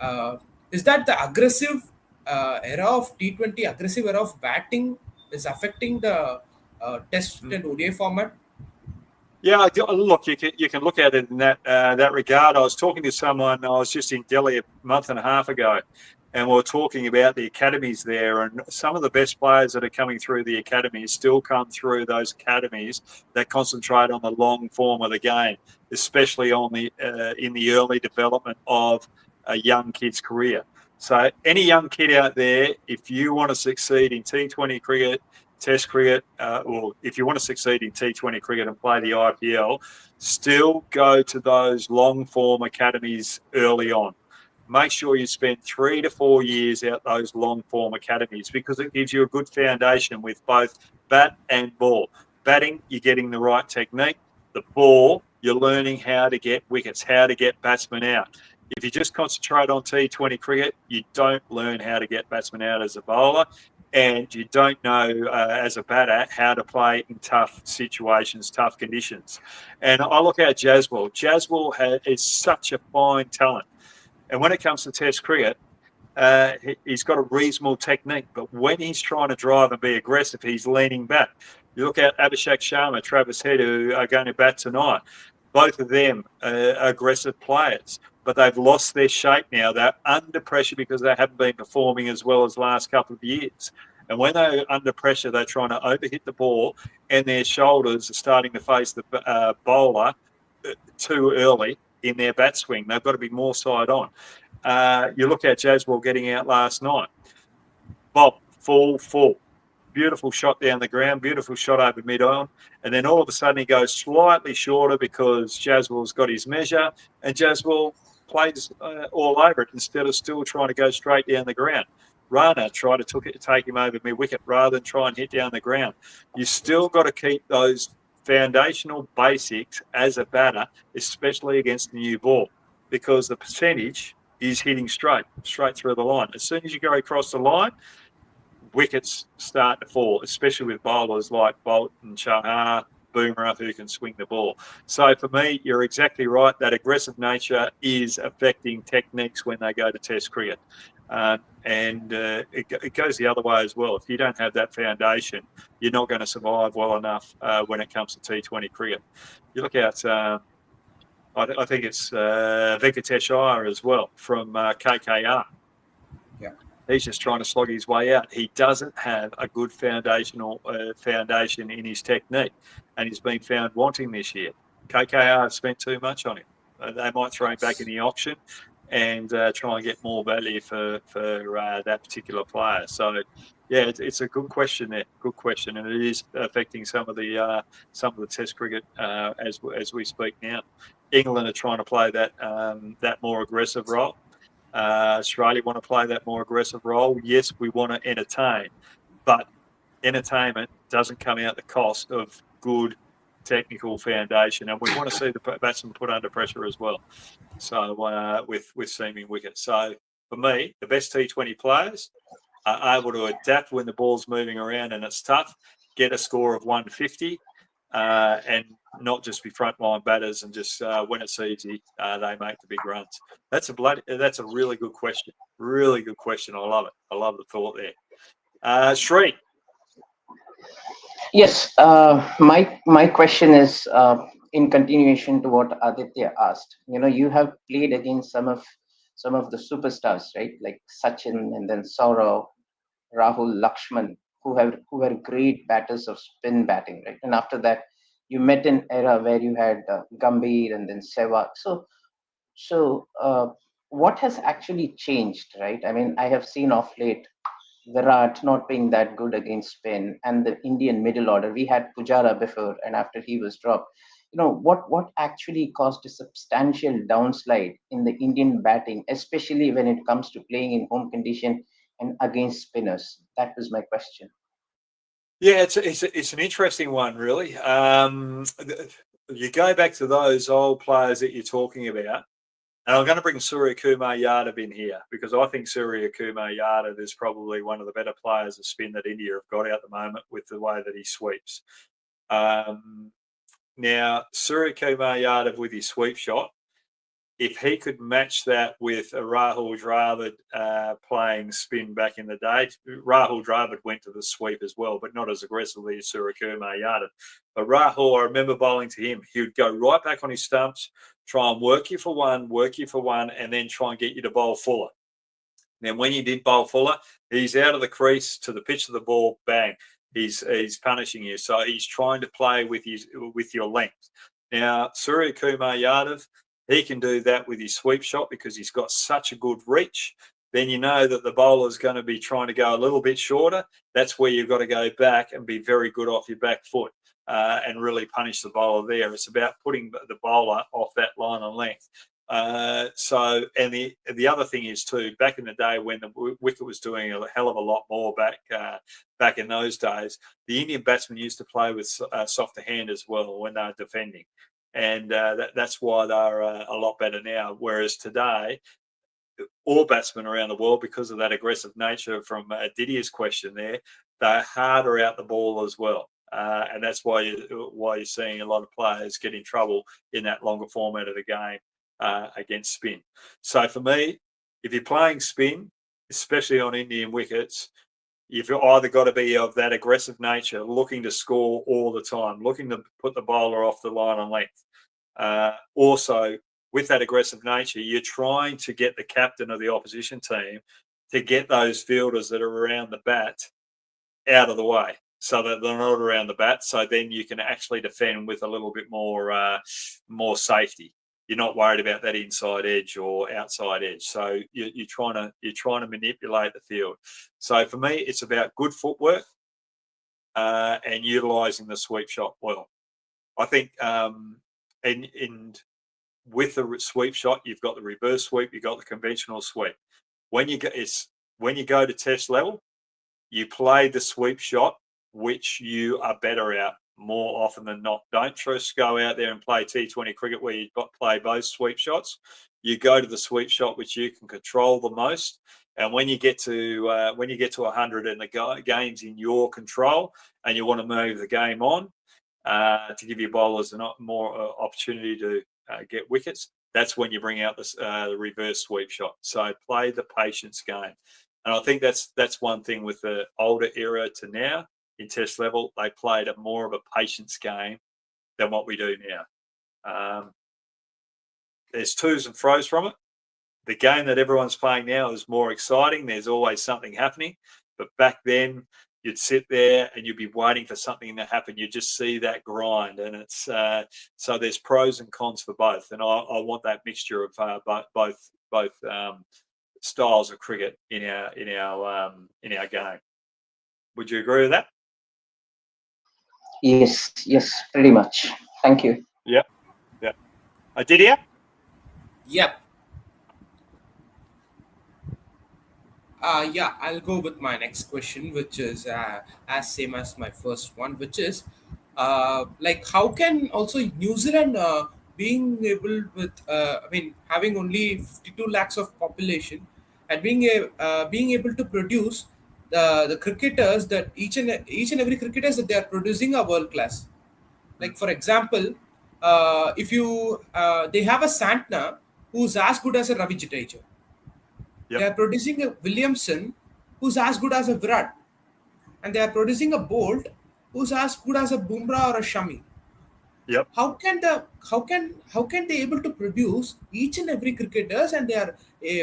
Uh, is that the aggressive era of T20, aggressive era of batting is affecting the Test and ODI format? Yeah, look, you can look at it in that regard. I was talking to someone. I was just in Delhi a month and a half ago, and we were talking about the academies there, and some of the best players that are coming through the academies still come through those academies that concentrate on the long form of the game, especially on in the early development of a young kid's career. So any young kid out there, if you want to succeed in T20 cricket, Test cricket, or if you want to succeed in T20 cricket and play the IPL, still go to those long form academies early on. Make sure you spend 3 to 4 years out those long form academies, because it gives you a good foundation with both bat and ball. Batting, you're getting the right technique. The ball, you're learning how to get wickets, how to get batsmen out. If you just concentrate on T20 cricket, you don't learn how to get batsmen out as a bowler, and you don't know as a batter how to play in tough situations, tough conditions. And I look at Jaswal. Jaswal is such a fine talent. And when it comes to Test cricket, he's got a reasonable technique. But when he's trying to drive and be aggressive, he's leaning back. You look at Abhishek Sharma, Travis Head, who are going to bat tonight. Both of them are aggressive players, but they've lost their shape now. They're under pressure because they haven't been performing as well as the last couple of years. And when they're under pressure, they're trying to overhit the ball, and their shoulders are starting to face the bowler too early in their bat swing. They've got to be more side on. You look at Jaswal getting out last night. Bob, full. Beautiful shot down the ground, beautiful shot over mid-on. And then all of a sudden he goes slightly shorter because Jaswal's got his measure, and Jaswal plays all over it instead of still trying to go straight down the ground. Rana tried to take him over mid-wicket rather than try and hit down the ground. You still got to keep those foundational basics as a batter, especially against the new ball, because the percentage is hitting straight through the line. As soon as you go across the line, wickets start to fall, especially with bowlers like Bolt and Chahal, Boomerang, who can swing the ball. So for me, you're exactly right. That aggressive nature is affecting techniques when they go to Test cricket. It goes the other way as well. If you don't have that foundation, you're not going to survive well enough when it comes to T20 cricket. You look at, I think it's Venkatesh Iyer as well from KKR. Yeah. He's just trying to slog his way out. He doesn't have a good foundation in his technique, and he's been found wanting this year. KKR have spent too much on him. They might throw him back in the auction and try and get more value for that particular player. So, yeah, it's a good question there. Good question, and it is affecting some of the Test cricket as we speak now. England are trying to play that more aggressive role. Australia want to play that more aggressive role. Yes, we want to entertain, but entertainment doesn't come out the cost of good technical foundation, and we want to see the batsmen put under pressure as well. So with seaming wickets. So for me, the best T20 players are able to adapt when the ball's moving around and it's tough, get a score of 150, and not just be frontline batters and just when it's easy, they make the big runs. That's a really good question. Really good question. I love it. I love the thought there. Shri. Yes, my question is in continuation to what Aditya asked. You have played against some of the superstars, right? Like Sachin and then Saurav, Rahul, Lakshman, who were great batters of spin batting, right? And after that, you met an era where you had Gambhir and then Sehwag. So what has actually changed, right? I mean, I have seen off late Virat not being that good against spin, and the Indian middle order. We had Pujara before, and after he was dropped, what actually caused a substantial downslide in the Indian batting, especially when it comes to playing in home condition and against spinners? That was my question. Yeah, it's an interesting one, really. You go back to those old players that you're talking about. And I'm going to bring Surya Kumar Yadav in here because I think Surya Kumar Yadav is probably one of the better players of spin that India have got at the moment with the way that he sweeps. Now, Surya Kumar Yadav with his sweep shot, if he could match that with a Rahul Dravid playing spin back in the day, Rahul Dravid went to the sweep as well, but not as aggressively as Surya Kumar Yadav. But Rahul, I remember bowling to him. He would go right back on his stumps, try and work you for one, and then try and get you to bowl fuller. Then when you did bowl fuller, he's out of the crease to the pitch of the ball, bang. He's punishing you. So he's trying to play with your length. Now, Surya Kumar Yadav, he can do that with his sweep shot because he's got such a good reach. Then you know that the bowler's going to be trying to go a little bit shorter. That's where you've got to go back and be very good off your back foot and really punish the bowler there. It's about putting the bowler off that line and length. And the other thing is too, back in the day when the wicket was doing a hell of a lot more back in those days, the Indian batsmen used to play with softer hand as well when they were defending. And that's why they're a lot better now. Whereas today, all batsmen around the world, because of that aggressive nature from Didier's question there, they're harder out the ball as well. And that's why you're seeing a lot of players get in trouble in that longer format of the game against spin. So for me, if you're playing spin, especially on Indian wickets, you've either got to be of that aggressive nature, looking to score all the time, looking to put the bowler off the line on length. Also, with that aggressive nature, you're trying to get the captain of the opposition team to get those fielders that are around the bat out of the way so that they're not around the bat. So then you can actually defend with a little bit more safety. You're not worried about that inside edge or outside edge. So you're trying to manipulate the field. So for me, it's about good footwork and utilising the sweep shot well. I think and with the sweep shot, you've got the reverse sweep, you've got the conventional sweep. When you go to test level, you play the sweep shot, which you are better at more often than not. Don't just go out there and play T20 cricket where you've got to play both sweep shots. You go to the sweep shot, which you can control the most. And when you get to 100 and the game's in your control, and you want to move the game on to give your bowlers more opportunity to get wickets, that's when you bring out the reverse sweep shot. So play the patience game. And I think that's one thing with the older era to now in test level, they played a more of a patience game than what we do now. There's twos and fros from it. The game that everyone's playing now is more exciting. There's always something happening. But back then, you'd sit there and you'd be waiting for something to happen. You just see that grind, and it's so there's pros and cons for both. And I want that mixture of both styles of cricket in our game. Would you agree with that? Yes, pretty much. Thank you. Yep. Didier? Yep. I'll go with my next question, which is as same as my first one, which is like how can also New Zealand being able with having only 52 lakhs of population and being able to produce the cricketers that each and every cricketers that they are producing are world class. Like for example, if you they have a Santner who's as good as a Ravi Jadeja. Yep. They are producing a Williamson who's as good as a Virat, and they are producing a Bolt who's as good as a Bumrah or a Shami. Yep. How can they able to produce each and every cricketers, and they are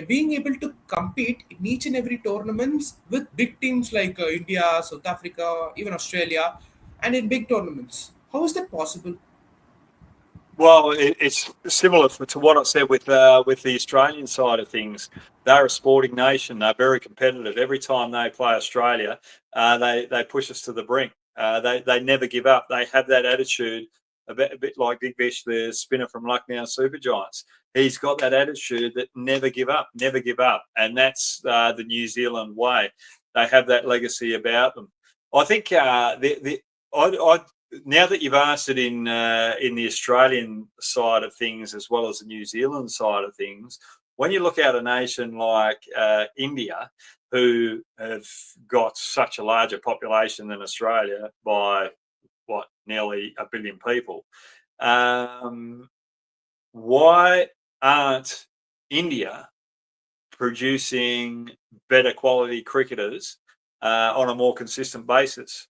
being able to compete in each and every tournaments with big teams like India, South Africa, even Australia, and in big tournaments? How is that possible? Well, it's similar to what I said with the Australian side of things. They're a sporting nation. They're very competitive. Every time they play Australia, they push us to the brink. They never give up. They have that attitude, a bit like Big Vish, the spinner from Lucknow Super Giants. He's got that attitude that never give up, and that's the New Zealand way. They have that legacy about them. I think now that you've asked it in the Australian side of things as well as the New Zealand side of things, when you look at a nation like India, who have got such a larger population than Australia by nearly 1 billion people, why aren't India producing better quality cricketers on a more consistent basis?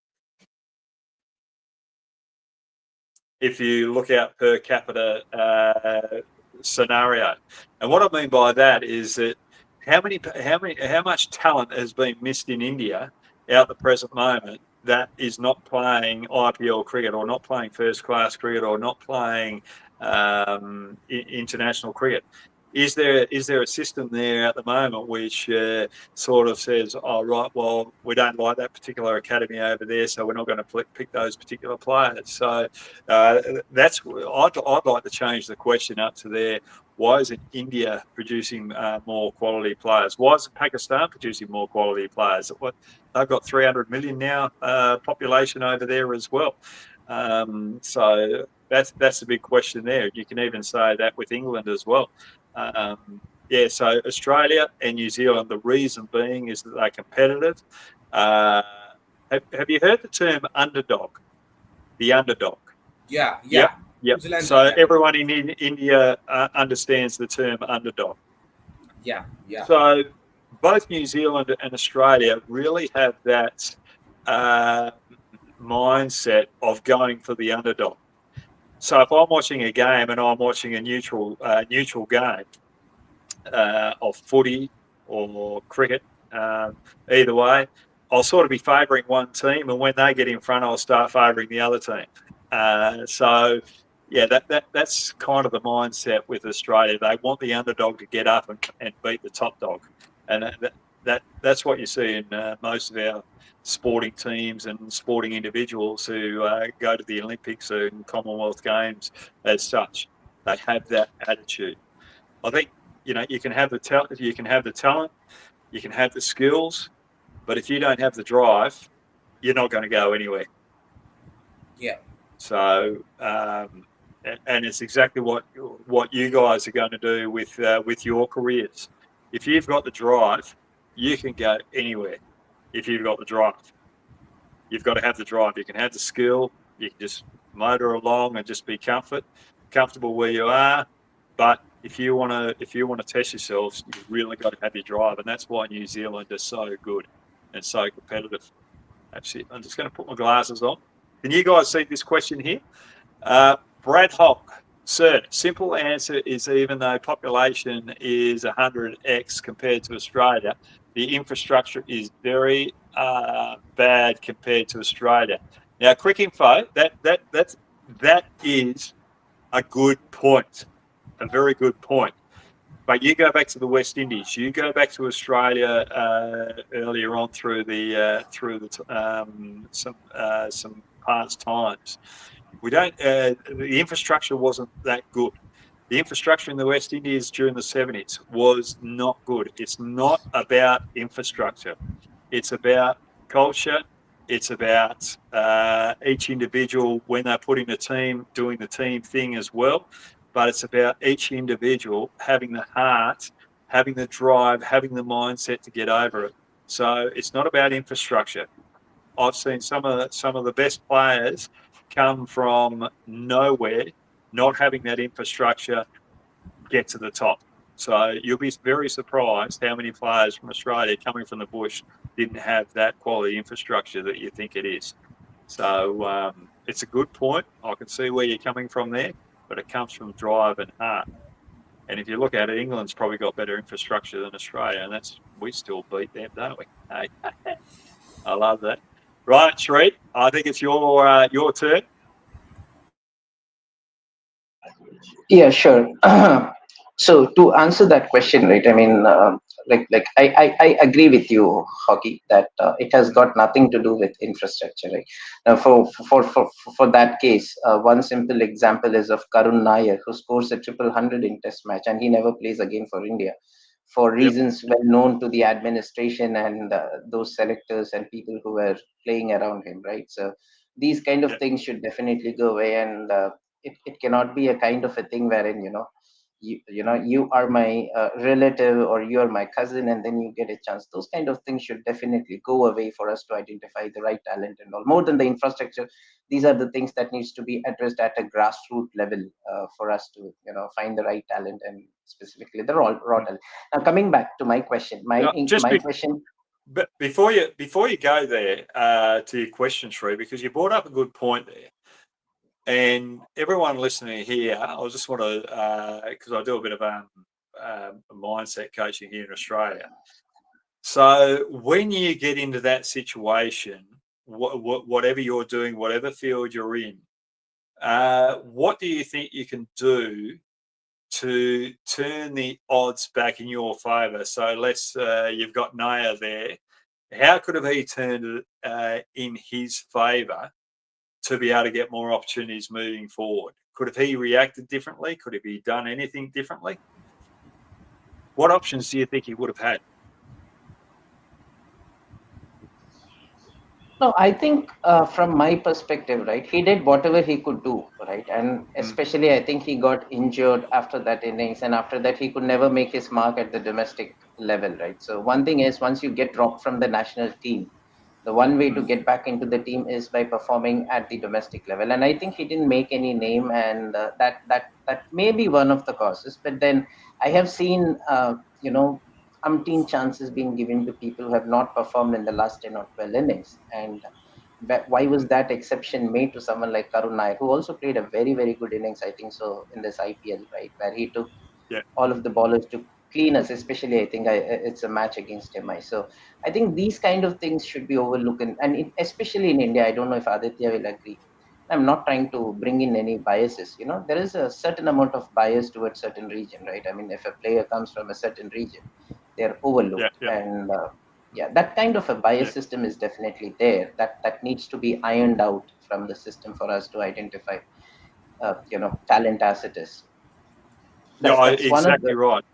If you look at per capita scenario, and what I mean by that is that how much talent has been missed in India at the present moment that is not playing IPL cricket or not playing first class cricket or not playing international cricket. Is there a system there at the moment which sort of says, oh, right, well, we don't like that particular academy over there, so we're not going to pick those particular players? So I'd like to change the question up to there. Why isn't India producing more quality players? Why isn't Pakistan producing more quality players? They've got 300 million now population over there as well. So that's a big question there. You can even say that with England as well. So Australia and New Zealand, the reason being is that they're competitive. Have you heard the term underdog? The underdog. Yeah. Yep. So everyone in India understands the term underdog. Yeah. So both New Zealand and Australia really have that mindset of going for the underdog. So if I'm watching a game and I'm watching a neutral game of footy or cricket, either way, I'll sort of be favouring one team, and when they get in front, I'll start favouring the other team. So yeah, that's kind of the mindset with Australia. They want the underdog to get up and beat the top dog, and that's what you see in most of our sporting teams and sporting individuals who go to the Olympics and Commonwealth Games as such. They have that attitude. I think you can have the talent, you can have the skills, but if you don't have the drive, you're not going to go anywhere. Yeah. So, and it's exactly what you guys are going to do with your careers. If you've got the drive, you can go anywhere. If you've got the drive, you've got to have the drive. You can have the skill. You can just motor along and just be comfortable where you are. But if you want to test yourselves, you've really got to have your drive, and that's why New Zealand is so good and so competitive. Actually, I'm just going to put my glasses on. Can you guys see this question here? Brad Hogg, sir, simple answer is even though population is 100x compared to Australia, the infrastructure is very bad compared to Australia. Now, quick info, that is a good point, a very good point. But you go back to the West Indies. You go back to Australia earlier on through some past times. We don't. The infrastructure wasn't that good. The infrastructure in the West Indies during the 70s was not good. It's not about infrastructure. It's about culture. It's about each individual when they're putting a team, doing the team thing as well. But it's about each individual having the heart, having the drive, having the mindset to get over it. So it's not about infrastructure. I've seen some of the best players come from nowhere, not having that infrastructure, get to the top. So you'll be very surprised how many players from Australia coming from the bush didn't have that quality infrastructure that you think it is. So it's a good point. I can see where you're coming from there, but it comes from drive and heart. And if you look at it, England's probably got better infrastructure than Australia, and we still beat them, don't we? Hey, I love that. Right, Shree, I think it's your turn. Yeah, sure. So to answer that question, right? I mean, I agree with you, Hockey, that it has got nothing to do with infrastructure, right? Now, for that case, one simple example is of Karun Nair, who scores a triple hundred in Test match, and he never plays again for India, for reasons well known to the administration and those selectors and people who were playing around him, right? So these kind of things should definitely go away, and it cannot be a kind of a thing wherein you are my relative or you are my cousin and then you get a chance. Those kind of things should definitely go away for us to identify the right talent and all. More than the infrastructure, these are the things that needs to be addressed at a grassroots level for us to find the right talent, and specifically the raw talent. Now coming back to my question, my question. But before you go there to your question, Shree, because you brought up a good point there. And everyone listening here, I just want to, because I do a bit of mindset coaching here in Australia. So when you get into that situation, whatever you're doing, whatever field you're in, what do you think you can do to turn the odds back in your favour? So you've got Naya there. How could have he turned it in his favour to be able to get more opportunities moving forward? Could have he reacted differently? Could have he done anything differently? What options do you think he would have had? No, I think from my perspective, right, he did whatever he could do, right? And especially I think he got injured after that innings, and after that he could never make his mark at the domestic level, right? So one thing is, once you get dropped from the national team, the one way to get back into the team is by performing at the domestic level. And I think he didn't make any name, and that may be one of the causes. But then I have seen, umpteen chances being given to people who have not performed in the last 10 or 12 innings. And why was that exception made to someone like Karun Nair, who also played a very, very good innings, I think so, in this IPL, right? Where he took Yeah, all of the ballers to clean us, especially I think it's a match against MI. So I think these kind of things should be overlooked. And especially in India, I don't know if Aditya will agree. I'm not trying to bring in any biases. There is a certain amount of bias towards certain region, right? I mean, if a player comes from a certain region, they're yeah, overlooked. yeah, And yeah, that kind of a yeah. bias system is definitely there. That needs to be ironed out from the system for us to identify, talent as it is. Yeah, That's one of exactly the. right.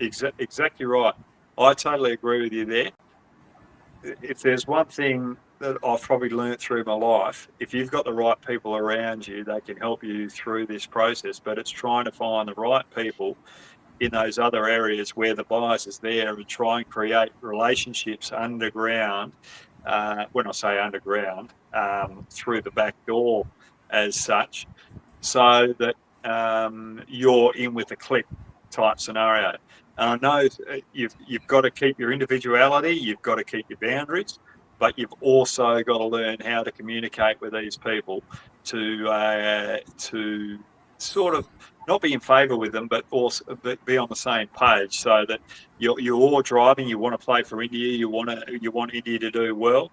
Exactly right. I totally agree with you there. If there's one thing that I've probably learnt through my life, if you've got the right people around you, they can help you through this process. But it's trying to find the right people in those other areas where the bias is there and try and create relationships underground. When I say underground, through the back door as such, so that you're in with a click type scenario. And I know you've got to keep your individuality, you've got to keep your boundaries, but you've also got to learn how to communicate with these people to sort of not be in favour with them, but also be on the same page, so that you're all driving. You want to play for India. You want India to do well.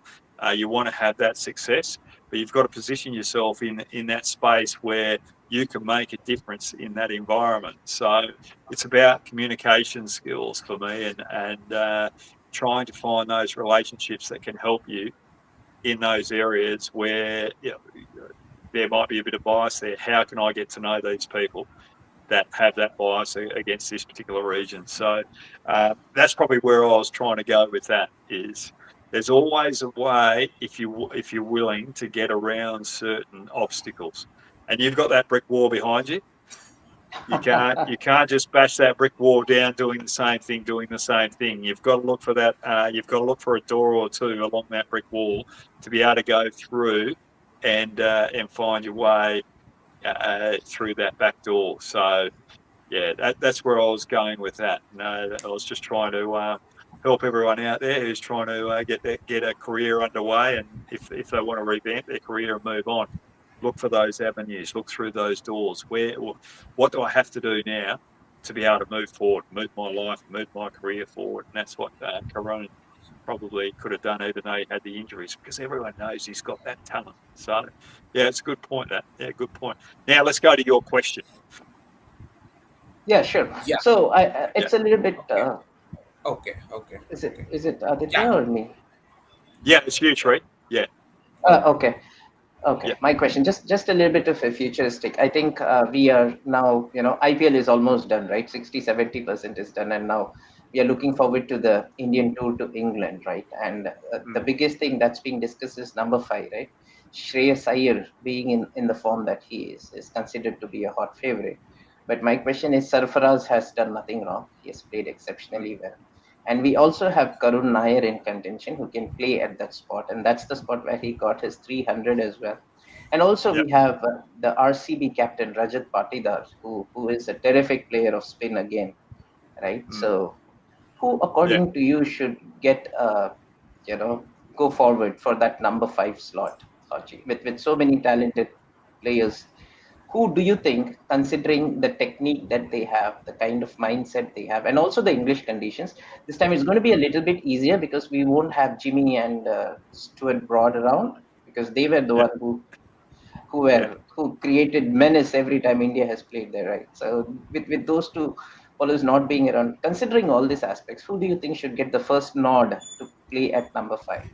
You want to have that success, but you've got to position yourself in that space where you can make a difference in that environment. So it's about communication skills for me, and trying to find those relationships that can help you in those areas where there might be a bit of bias there. How can I get to know these people that have that bias against this particular region? So that's probably where I was trying to go with that. Is there's always a way, if you're willing to get around certain obstacles, and you've got that brick wall behind you. You can't just bash that brick wall down doing the same thing, You've got to look for that. You've got to look for a door or two along that brick wall to be able to go through and find your way through that back door. So yeah, that's where I was going with that. No, I was just trying to help everyone out there who's trying to get a career underway, and if they want to revamp their career and move on, look for those avenues, look through those doors. What do I have to do now to be able to move forward, move my life, move my career forward? And that's what Corona probably could have done, even though he had the injuries, because everyone knows he's got that talent. So yeah, it's a good point. Good point. Now let's go to your question. Yeah, sure. Yeah. So Yeah. it's a little bit. Okay. Okay. Okay. Is it Okay. is it Aditya Yeah. or me? Yeah, it's you, Tree. Yeah. Okay. Okay. Yeah. My question, just a little bit of a futuristic. I think we are now, IPL is almost done, right? 60-70% is done, and now we are looking forward to the Indian tour to England, right? And the biggest thing that's being discussed is number 5, right? Shreyas Iyer being in the form that he is considered to be a hot favorite. But my question is, Sarfaraz has done nothing wrong. He has played exceptionally well. And we also have Karun Nair in contention who can play at that spot. And that's the spot where he got his 300 as well. And also Yeah. we have the RCB captain, Rajat Patidar, who is a terrific player of spin again, right? So who, Yeah. according to you, should get, you know, go forward for that number 5 slot, Sachi? With so many talented players, who do you think, considering the technique that they have, the kind of mindset they have, and also the English conditions, this time it's going to be a little bit easier because we won't have Jimmy and Stuart Broad around, because they were the Yeah. one who created menace every time India has played there, right? So with those two bowlers not being around, considering all these aspects, who do you think should get the first nod to play at number 5?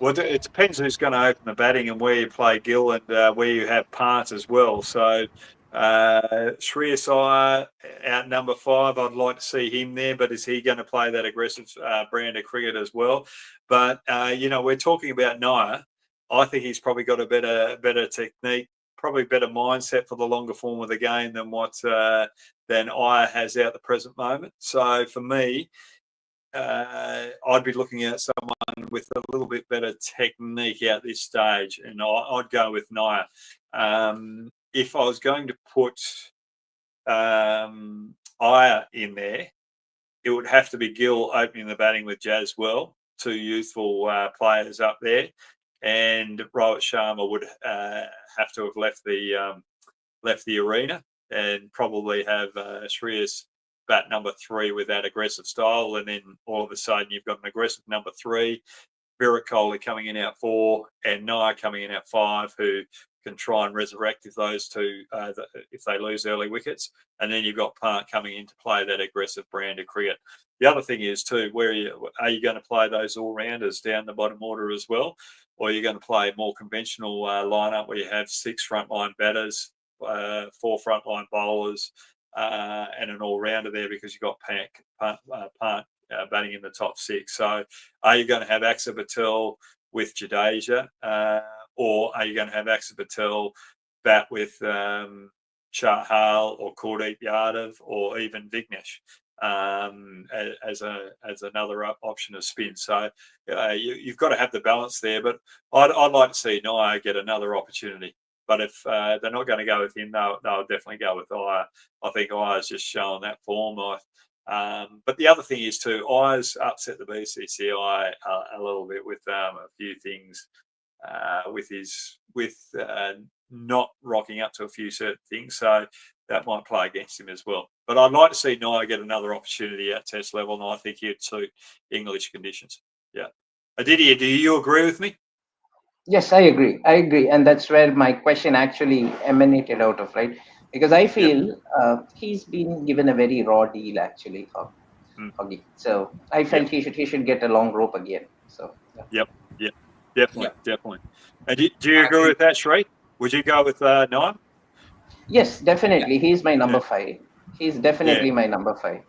Well, it depends who's going to open the batting and where you play Gill and where you have Parts as well. So Shreyas Iyer out number 5, I'd like to see him there, but is he going to play that aggressive brand of cricket as well? But we're talking about Nair. I think he's probably got a better technique, probably better mindset for the longer form of the game than Iyer has out the present moment. So for me, I'd be looking at someone with a little bit better technique at this stage, and I'd go with Nair. If I was going to put Iyer in there, it would have to be Gill opening the batting with Jaswell, two youthful players up there, and Rohit Sharma would have to have left the arena, and probably have Shreyas bat number 3 with that aggressive style, and then all of a sudden you've got an aggressive number 3, Virat Kohli coming in at 4, and Nair coming in at 5, who can try and resurrect if those two, if they lose early wickets. And then you've got Pant coming in to play that aggressive brand of cricket. The other thing is too, are you going to play those all-rounders down the bottom order as well? Or are you going to play a more conventional lineup where you have 6 frontline batters, 4 frontline bowlers, and an all-rounder there, because you've got Pant batting in the top 6. So are you going to have Axar Patel with Jadeja, or are you going to have Axar Patel bat with Chahal or Kuldeep Yadav or even Vignesh as another option of spin? So you've got to have the balance there. But I'd like to see Nair get another opportunity. But if they're not going to go with him, they'll definitely go with Iyer. I think Iyer's just showing that form. But the other thing is too, Iyer's upset the BCCI a little bit with a few things, with not rocking up to a few certain things. So that might play against him as well. But I'd like to see Nair get another opportunity at Test level, and I think he'd suit English conditions. Yeah. Aditya, do you agree with me? Yes, I agree. And that's where my question actually emanated out of, right? Because I feel he's been given a very raw deal, actually, Hoggy. So I felt he should get a long rope again. So Yep. Definitely. And do you agree with that, Shrey? Would you go with Nair? Yes, definitely. He's my number 5. He's definitely my number 5.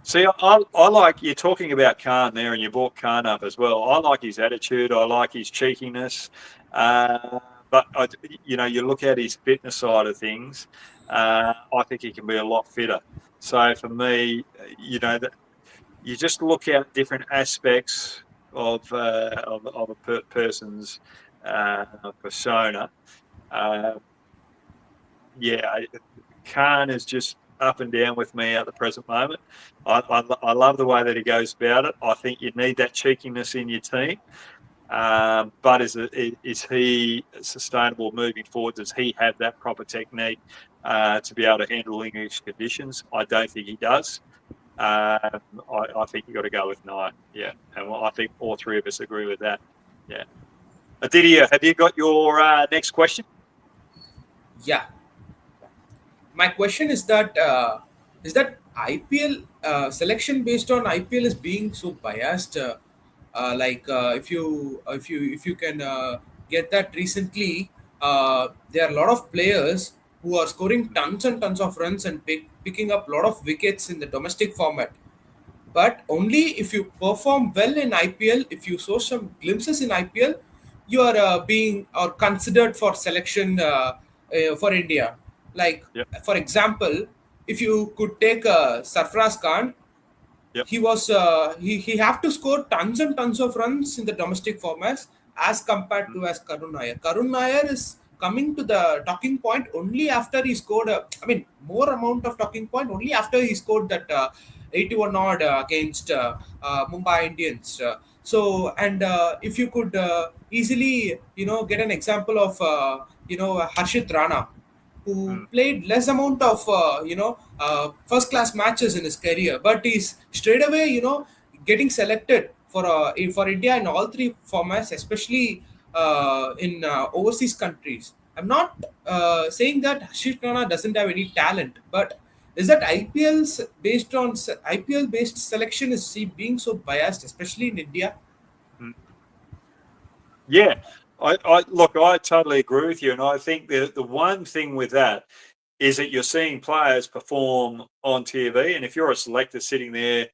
See, I like, you're talking about Khan there, and you brought Khan up as well. I like his attitude. I like his cheekiness. But, you look at his fitness side of things, I think he can be a lot fitter. So for me, you just look at different aspects of a person's persona. Khan is just up and down with me at the present moment. I love the way that he goes about it. I think you need that cheekiness in your team. But is he sustainable moving forward? Does he have that proper technique to be able to handle English conditions? I don't think he does. I think you've got to go with Nair. Yeah. And I think all 3 of us agree with that. Yeah. Aditya, have you got your next question? Yeah. My question is that IPL selection based on IPL is being so biased. If you can get that recently, there are a lot of players who are scoring tons and tons of runs and picking up a lot of wickets in the domestic format. But only if you perform well in IPL, if you show some glimpses in IPL, you are being or considered for selection for India. Like, Yep. for example, if you could take Sarfraz Khan, Yep. he was he have to score tons and tons of runs in the domestic formats as compared to as Karun Nair. Karun Nair is coming to the talking point only after he scored more amount of talking point only after he scored that 81 odd against Mumbai Indians. If you could easily get an example of Harshit Rana, who played less amount of first class matches in his career, but he's straight away getting selected for India in all 3 formats, especially in overseas countries. I'm not saying that Harshit Rana doesn't have any talent, but is that IPL based selection is being so biased, especially in India? Yeah, I totally agree with you, and I think the one thing with that is that you're seeing players perform on TV, and if you're a selector sitting there,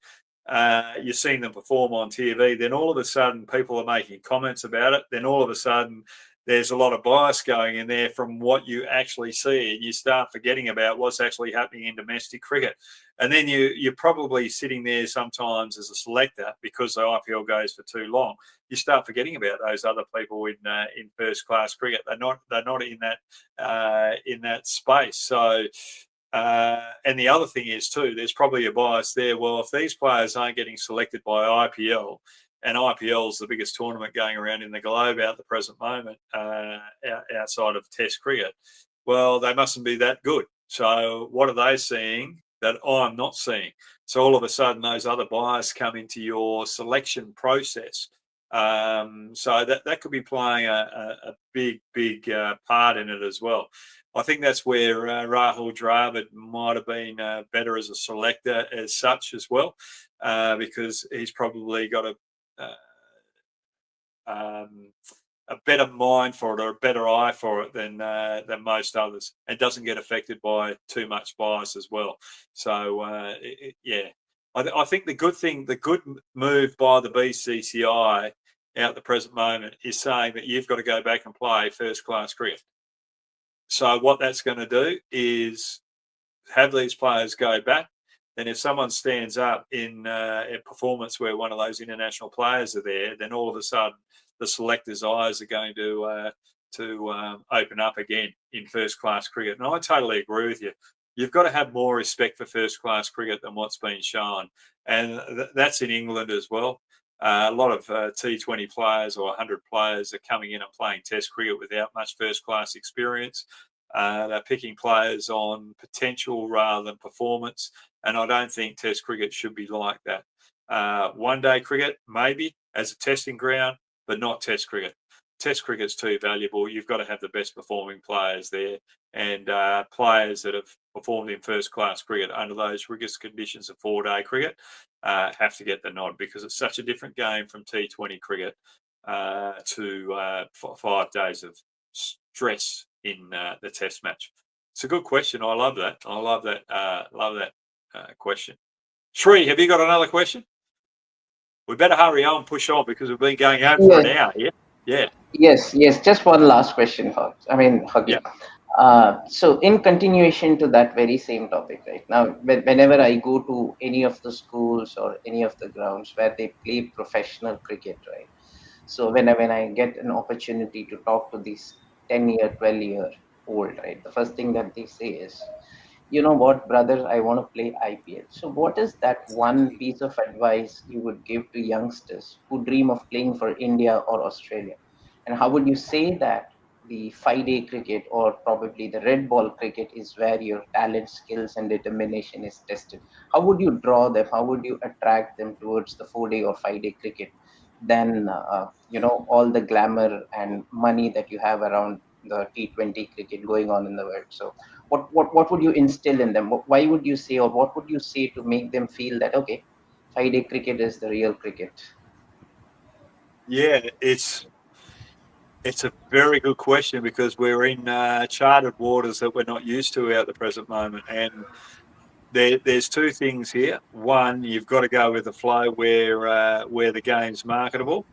you're seeing them perform on TV, then all of a sudden people are making comments about it. Then all of a sudden there's a lot of bias going in there from what you actually see, and you start forgetting about what's actually happening in domestic cricket. And then you're probably sitting there sometimes as a selector, because the IPL goes for too long, you start forgetting about those other people in first class cricket. They're not in that space. So And the other thing is too, there's probably a bias there. Well, if these players aren't getting selected by IPL, and IPL is the biggest tournament going around in the globe at the present moment, outside of Test cricket, well, they mustn't be that good. So what are they seeing that I'm not seeing? So all of a sudden, those other bias come into your selection process. So that could be playing a big part in it as well. I think that's where Rahul Dravid might have been better as a selector as such as well, because he's probably got a better mind for it or a better eye for it than most others, and doesn't get affected by too much bias as well. So yeah, I think the good move by the BCCI at the present moment is saying that you've got to go back and play first class cricket. So what that's going to do is have these players go back. And if someone stands up in a performance where one of those international players are there, then all of a sudden the selectors' eyes are going to open up again in first class cricket. And I totally agree with you. You've got to have more respect for first class cricket than what's been shown, and that's in England as well. A lot of T20 players or 100 players are coming in and playing Test cricket without much first class experience. They're picking players on potential rather than performance, and I don't think Test cricket should be like that. One-day cricket, maybe, as a testing ground, but not Test cricket. Test cricket's too valuable. You've got to have the best performing players there, and players that have performed in first-class cricket under those rigorous conditions of 4-day cricket have to get the nod, because it's such a different game from T20 cricket to 5 days of stress in the Test match. It's a good question. I love that. I love that question. Shree, have you got another question? We better hurry on, push on, because we've been going on for an hour here. Yeah. Yes. Just one last question, Hoggy. Yeah. So in continuation to that very same topic, right now, whenever I go to any of the schools or any of the grounds where they play professional cricket, right? So when I get an opportunity to talk to these 10-year, 12-year-old, right, the first thing that they say is, you know what, brother, I want to play IPL. So what is that one piece of advice you would give to youngsters who dream of playing for India or Australia? And how would you say that the 5-day cricket or probably the red ball cricket is where your talent, skills, and determination is tested? How would you draw them? How would you attract them towards the 4-day or 5-day cricket than all the glamour and money that you have around the T20 cricket going on in the world? So what would you instill in them? Why would you say, or what would you say to make them feel that, okay, 5-day cricket is the real cricket? Yeah, it's a very good question, because we're in charted waters that we're not used to at the present moment. And there's two things here. One, you've got to go with the flow where the game's marketable.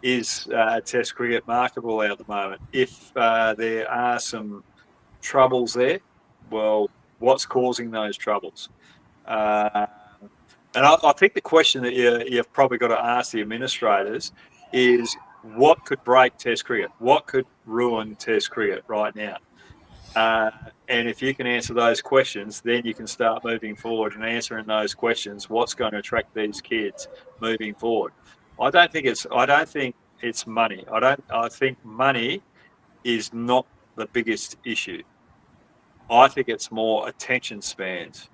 Is Test cricket marketable at the moment? If there are some troubles there, well, what's causing those troubles? And I think the question that you've probably got to ask the administrators is, what could break Test cricket? What could ruin Test cricket right now? And if you can answer those questions, then you can start moving forward and answering those questions. What's going to attract these kids moving forward? I don't think it's money. I think money is not the biggest issue. I think it's more attention spans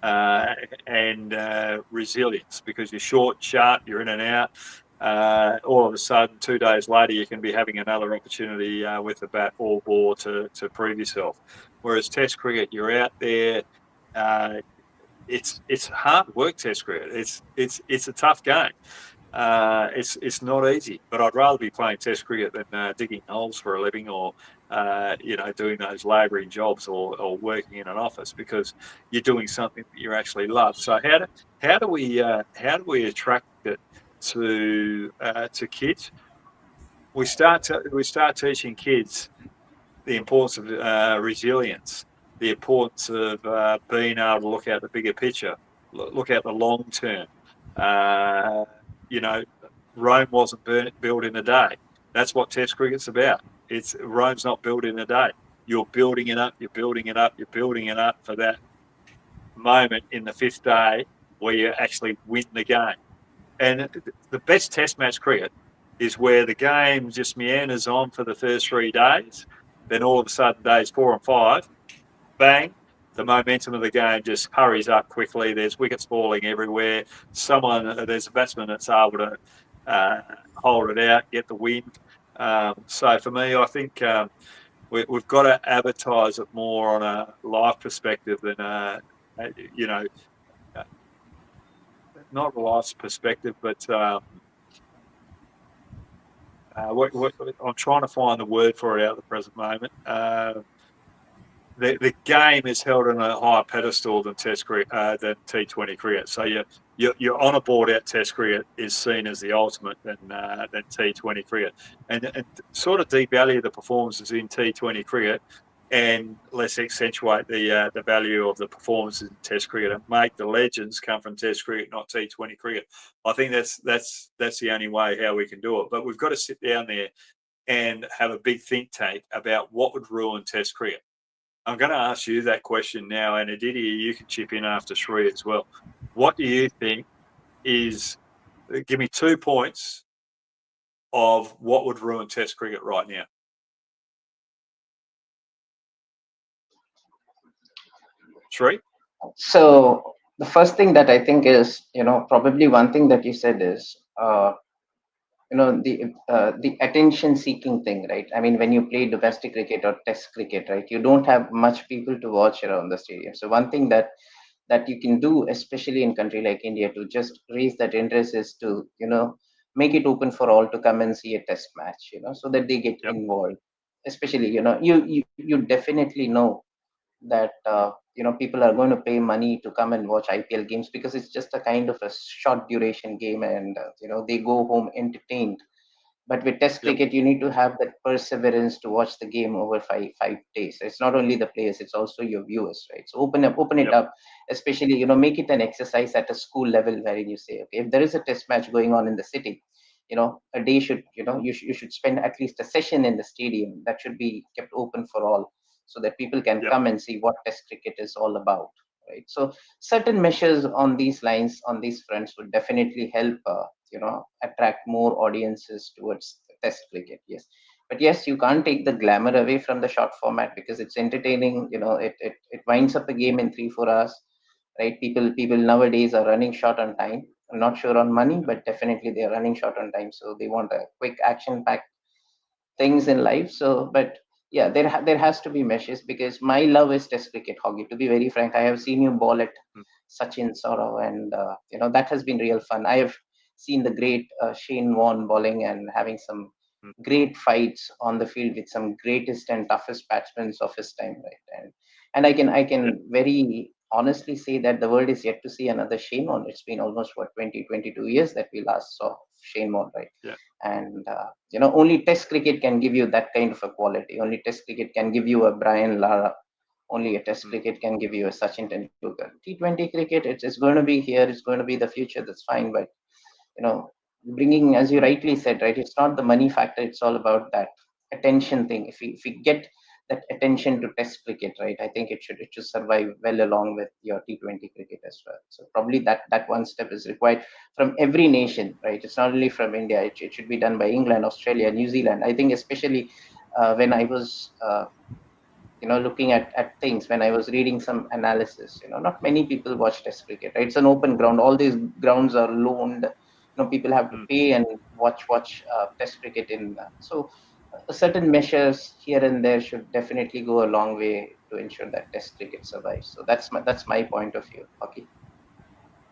and resilience, because you're short, sharp, you're in and out. All of a sudden, 2 days later, you can be having another opportunity with the bat or ball to prove yourself. Whereas Test cricket, you're out there. It's hard work. Test cricket. It's a tough game. It's not easy, but I'd rather be playing Test cricket than digging holes for a living, or doing those labouring jobs, or working in an office, because you're doing something that you actually love. So how do we attract it to kids? We start teaching kids the importance of resilience, the importance of being able to look at the bigger picture, look at the long term. Rome wasn't built in a day. That's what Test cricket's about. Rome's not built in a day. you're building it up, you're building it up, you're building it up for that moment in the fifth day where you actually win the game. And the best Test match cricket is where the game just meanders on for the first 3 days. Then all of a sudden, days 4 and 5, bang, the momentum of the game just hurries up quickly. There's wickets falling everywhere. There's a batsman that's able to hold it out, get the win. So for me, I think we've got to advertise it more on a live perspective than, not a live perspective, but I'm trying to find the word for it at the present moment. The game is held on a higher pedestal than Test cricket, than T20 cricket. So you're on a board out Test cricket is seen as the ultimate than T20 cricket, and sort of devalue the performances in T20 cricket, and let's accentuate the value of the performances in Test cricket and make the legends come from Test cricket, not T20 cricket. I think that's the only way how we can do it. But we've got to sit down there and have a big think tank about what would ruin Test cricket. I'm going to ask you that question now, and Aditya, you can chip in after Sri as well. What do you think is? Give me 2 points of what would ruin Test cricket right now. Sri? So the first thing that I think is, probably one thing that you said is, the attention seeking thing, right? I mean, when you play domestic cricket or Test cricket, right, you don't have much people to watch around the stadium. So one thing that you can do, especially in country like India, to just raise that interest is to make it open for all to come and see a Test match, so that they get involved. Especially, you definitely know that people are going to pay money to come and watch IPL games because it's just a kind of a short duration game, and they go home entertained. But with Test cricket, you need to have that perseverance to watch the game over five days. It's not only the players; it's also your viewers, right? So open it up, especially make it an exercise at a school level, wherein you say, okay, if there is a Test match going on in the city, a day should you should spend at least a session in the stadium that should be kept open for all, so that people can come and see what Test cricket is all about, right? So certain measures on these lines, on these fronts, would definitely help attract more audiences towards Test cricket. Yes, but yes, you can't take the glamour away from the short format because it's entertaining. It winds up a game in 3-4 hours, right? People nowadays are running short on time. I'm not sure on money, but definitely they are running short on time, so they want a quick action packed things in life. So, but yeah, there has to be measures, because my love is Test cricket, Hoggy. To be very frank, I have seen you ball at Sachin Saurav, and that has been real fun. I have seen the great Shane Warne bowling and having some great fights on the field with some greatest and toughest batsmen of his time, right? And I can very honestly say that the world is yet to see another Shane Warne. It's been almost 22 years that we last saw Shane Warne, right? And only Test cricket can give you that kind of a quality. Only Test cricket can give you a Brian Lara. Only a Test cricket can give you a Sachin Tendulkar. T20 cricket, it's going to be here. It's going to be the future. That's fine. But bringing, as you rightly said, right, it's not the money factor. It's all about that attention thing. If we get that attention to Test cricket, right, I think it should survive well along with your T20 cricket as well. So probably that one step is required from every nation, right? It's not only from India. It should be done by England, Australia, New Zealand. I think especially when I was looking at things, when I was reading some analysis, not many people watch Test cricket, right? It's an open ground. All these grounds are loaned. People have to pay and watch Test cricket in. So certain measures here and there should definitely go a long way to ensure that Test cricket survives. So that's my point of view. Okay.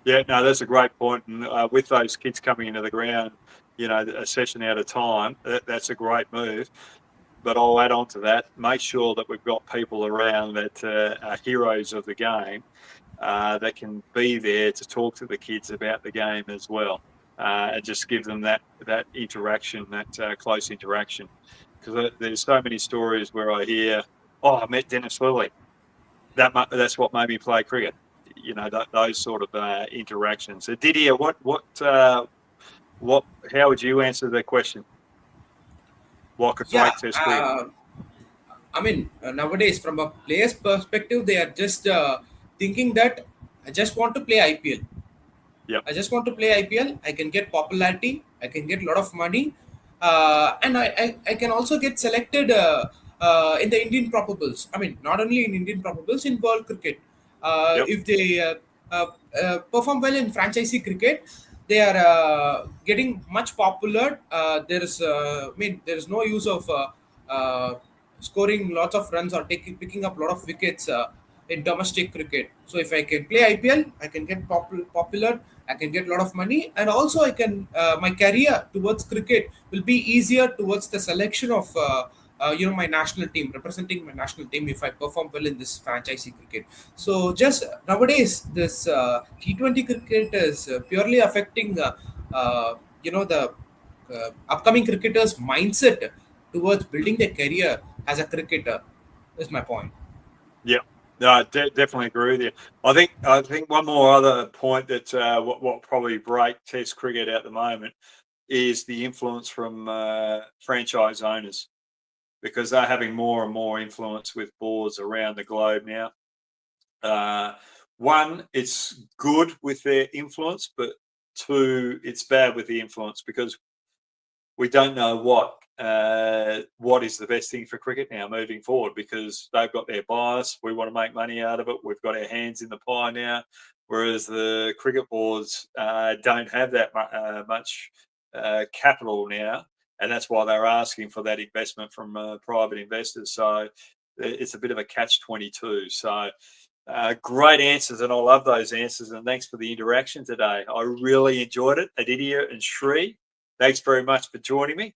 Yeah, no, that's a great point. And with those kids coming into the ground, a session at a time, that's a great move. But I'll add on to that, make sure that we've got people around that are heroes of the game that can be there to talk to the kids about the game as well, and just give them that interaction, that close interaction. Because there's so many stories where I hear, "Oh, I met Dennis Lilly. That's what made me play cricket." Those sort of interactions. So Didier, how would you answer that question? What could Yeah, break Test cricket? I mean, nowadays, from a player's perspective, they are just thinking that I just want to play IPL. Yep. I just want to play IPL. I can get popularity. I can get a lot of money, and I can also get selected in the Indian probables. I mean, not only in Indian probables, in world cricket. Yep. If they uh, perform well in franchisee cricket, they are getting much popular. There is no use of scoring lots of runs or picking up a lot of wickets in domestic cricket. So if I can play IPL, I can get popular, I can get a lot of money, and also I can my career towards cricket will be easier towards the selection of my national team, representing my national team if I perform well in this franchisee cricket. So just nowadays, this T20 cricket is purely affecting the upcoming cricketers' mindset towards building their career as a cricketer. Is my point. Yep. No, I definitely agree with you. I think one more other point that what probably break Test cricket at the moment is the influence from franchise owners, because they're having more and more influence with boards around the globe now. One, it's good with their influence, but two, it's bad with the influence, because we don't know what is the best thing for cricket now moving forward, because they've got their bias. We want to make money out of it. We've got our hands in the pie now, whereas the cricket boards don't have that much capital now, and that's why they're asking for that investment from private investors. So it's a bit of a catch-22. So great answers, and I love those answers, and thanks for the interaction today. I really enjoyed it. Aditya and Sri, thanks very much for joining me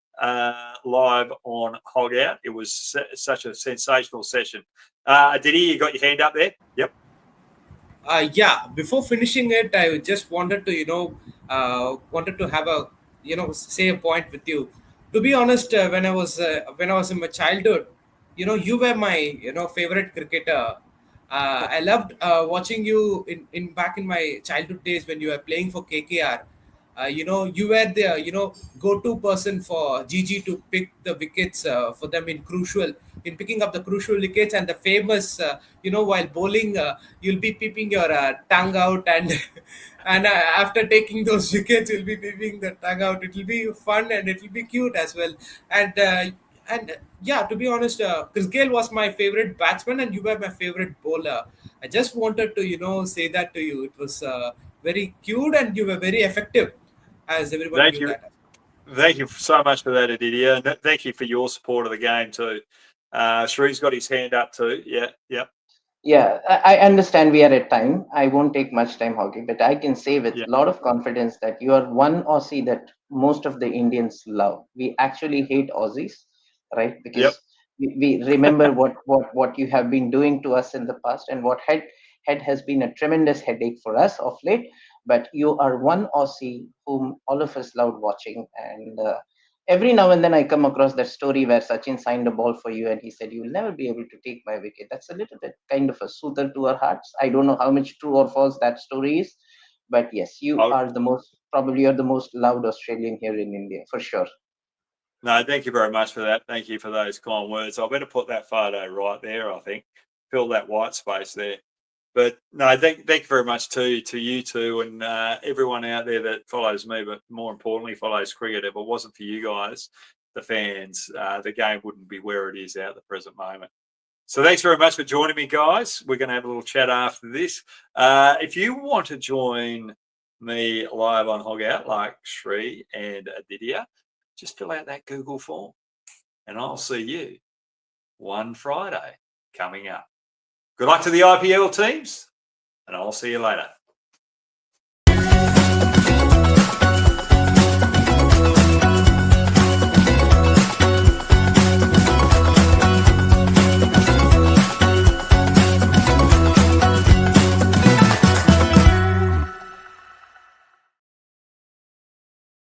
live on Hog Out. It was such a sensational session. Aditya, you got your hand up there? Yep. Yeah, before finishing it, I just wanted to wanted to have a say a point with you. To be honest, when I was in my childhood, you were my favorite cricketer. I loved watching you in back in my childhood days when you were playing for KKR. You were the go-to person for GG to pick the wickets for them in picking up the crucial wickets, and the famous while bowling, you'll be peeping your tongue out, and and after taking those wickets you'll be peeping the tongue out. It will be fun and it will be cute as well. And yeah, to be honest, Chris Gale was my favorite batsman and you were my favorite bowler. I just wanted to say that to you. It was very cute and you were very effective, as everyone Thank knew you. that. Thank you so much for that, Aditya. And thank you for your support of the game too. Shree's got his hand up too. Yeah, yep, Yeah, I understand we are at time. I won't take much time, Hoggy, but I can say with yeah, a lot of confidence that you are one Aussie that most of the Indians love. We actually hate Aussies, right? yep. Because we remember what you have been doing to us in the past, and what had has been a tremendous headache for us of late. But you are one Aussie whom all of us loved watching, and every now and then I come across that story where Sachin signed a ball for you and he said, "You will never be able to take my wicket." That's a little bit kind of a soother to our hearts. I don't know how much true or false that story is, but yes, you Oh, are probably you're the most loved Australian here in India for sure. no, thank you very much for that. Thank you for those kind words. I better put that photo right there, I think. Fill that white space there. But no, thank you very much to you two and everyone out there that follows me, but more importantly follows cricket. If it wasn't for you guys, the fans, the game wouldn't be where it is at the present moment. So thanks very much for joining me, guys. We're going to have a little chat after this. If you want to join me live on Hog Out like Sri and Aditya, just fill out that Google form and I'll see you one Friday coming up. Good luck to the IPL teams, and I'll see you later.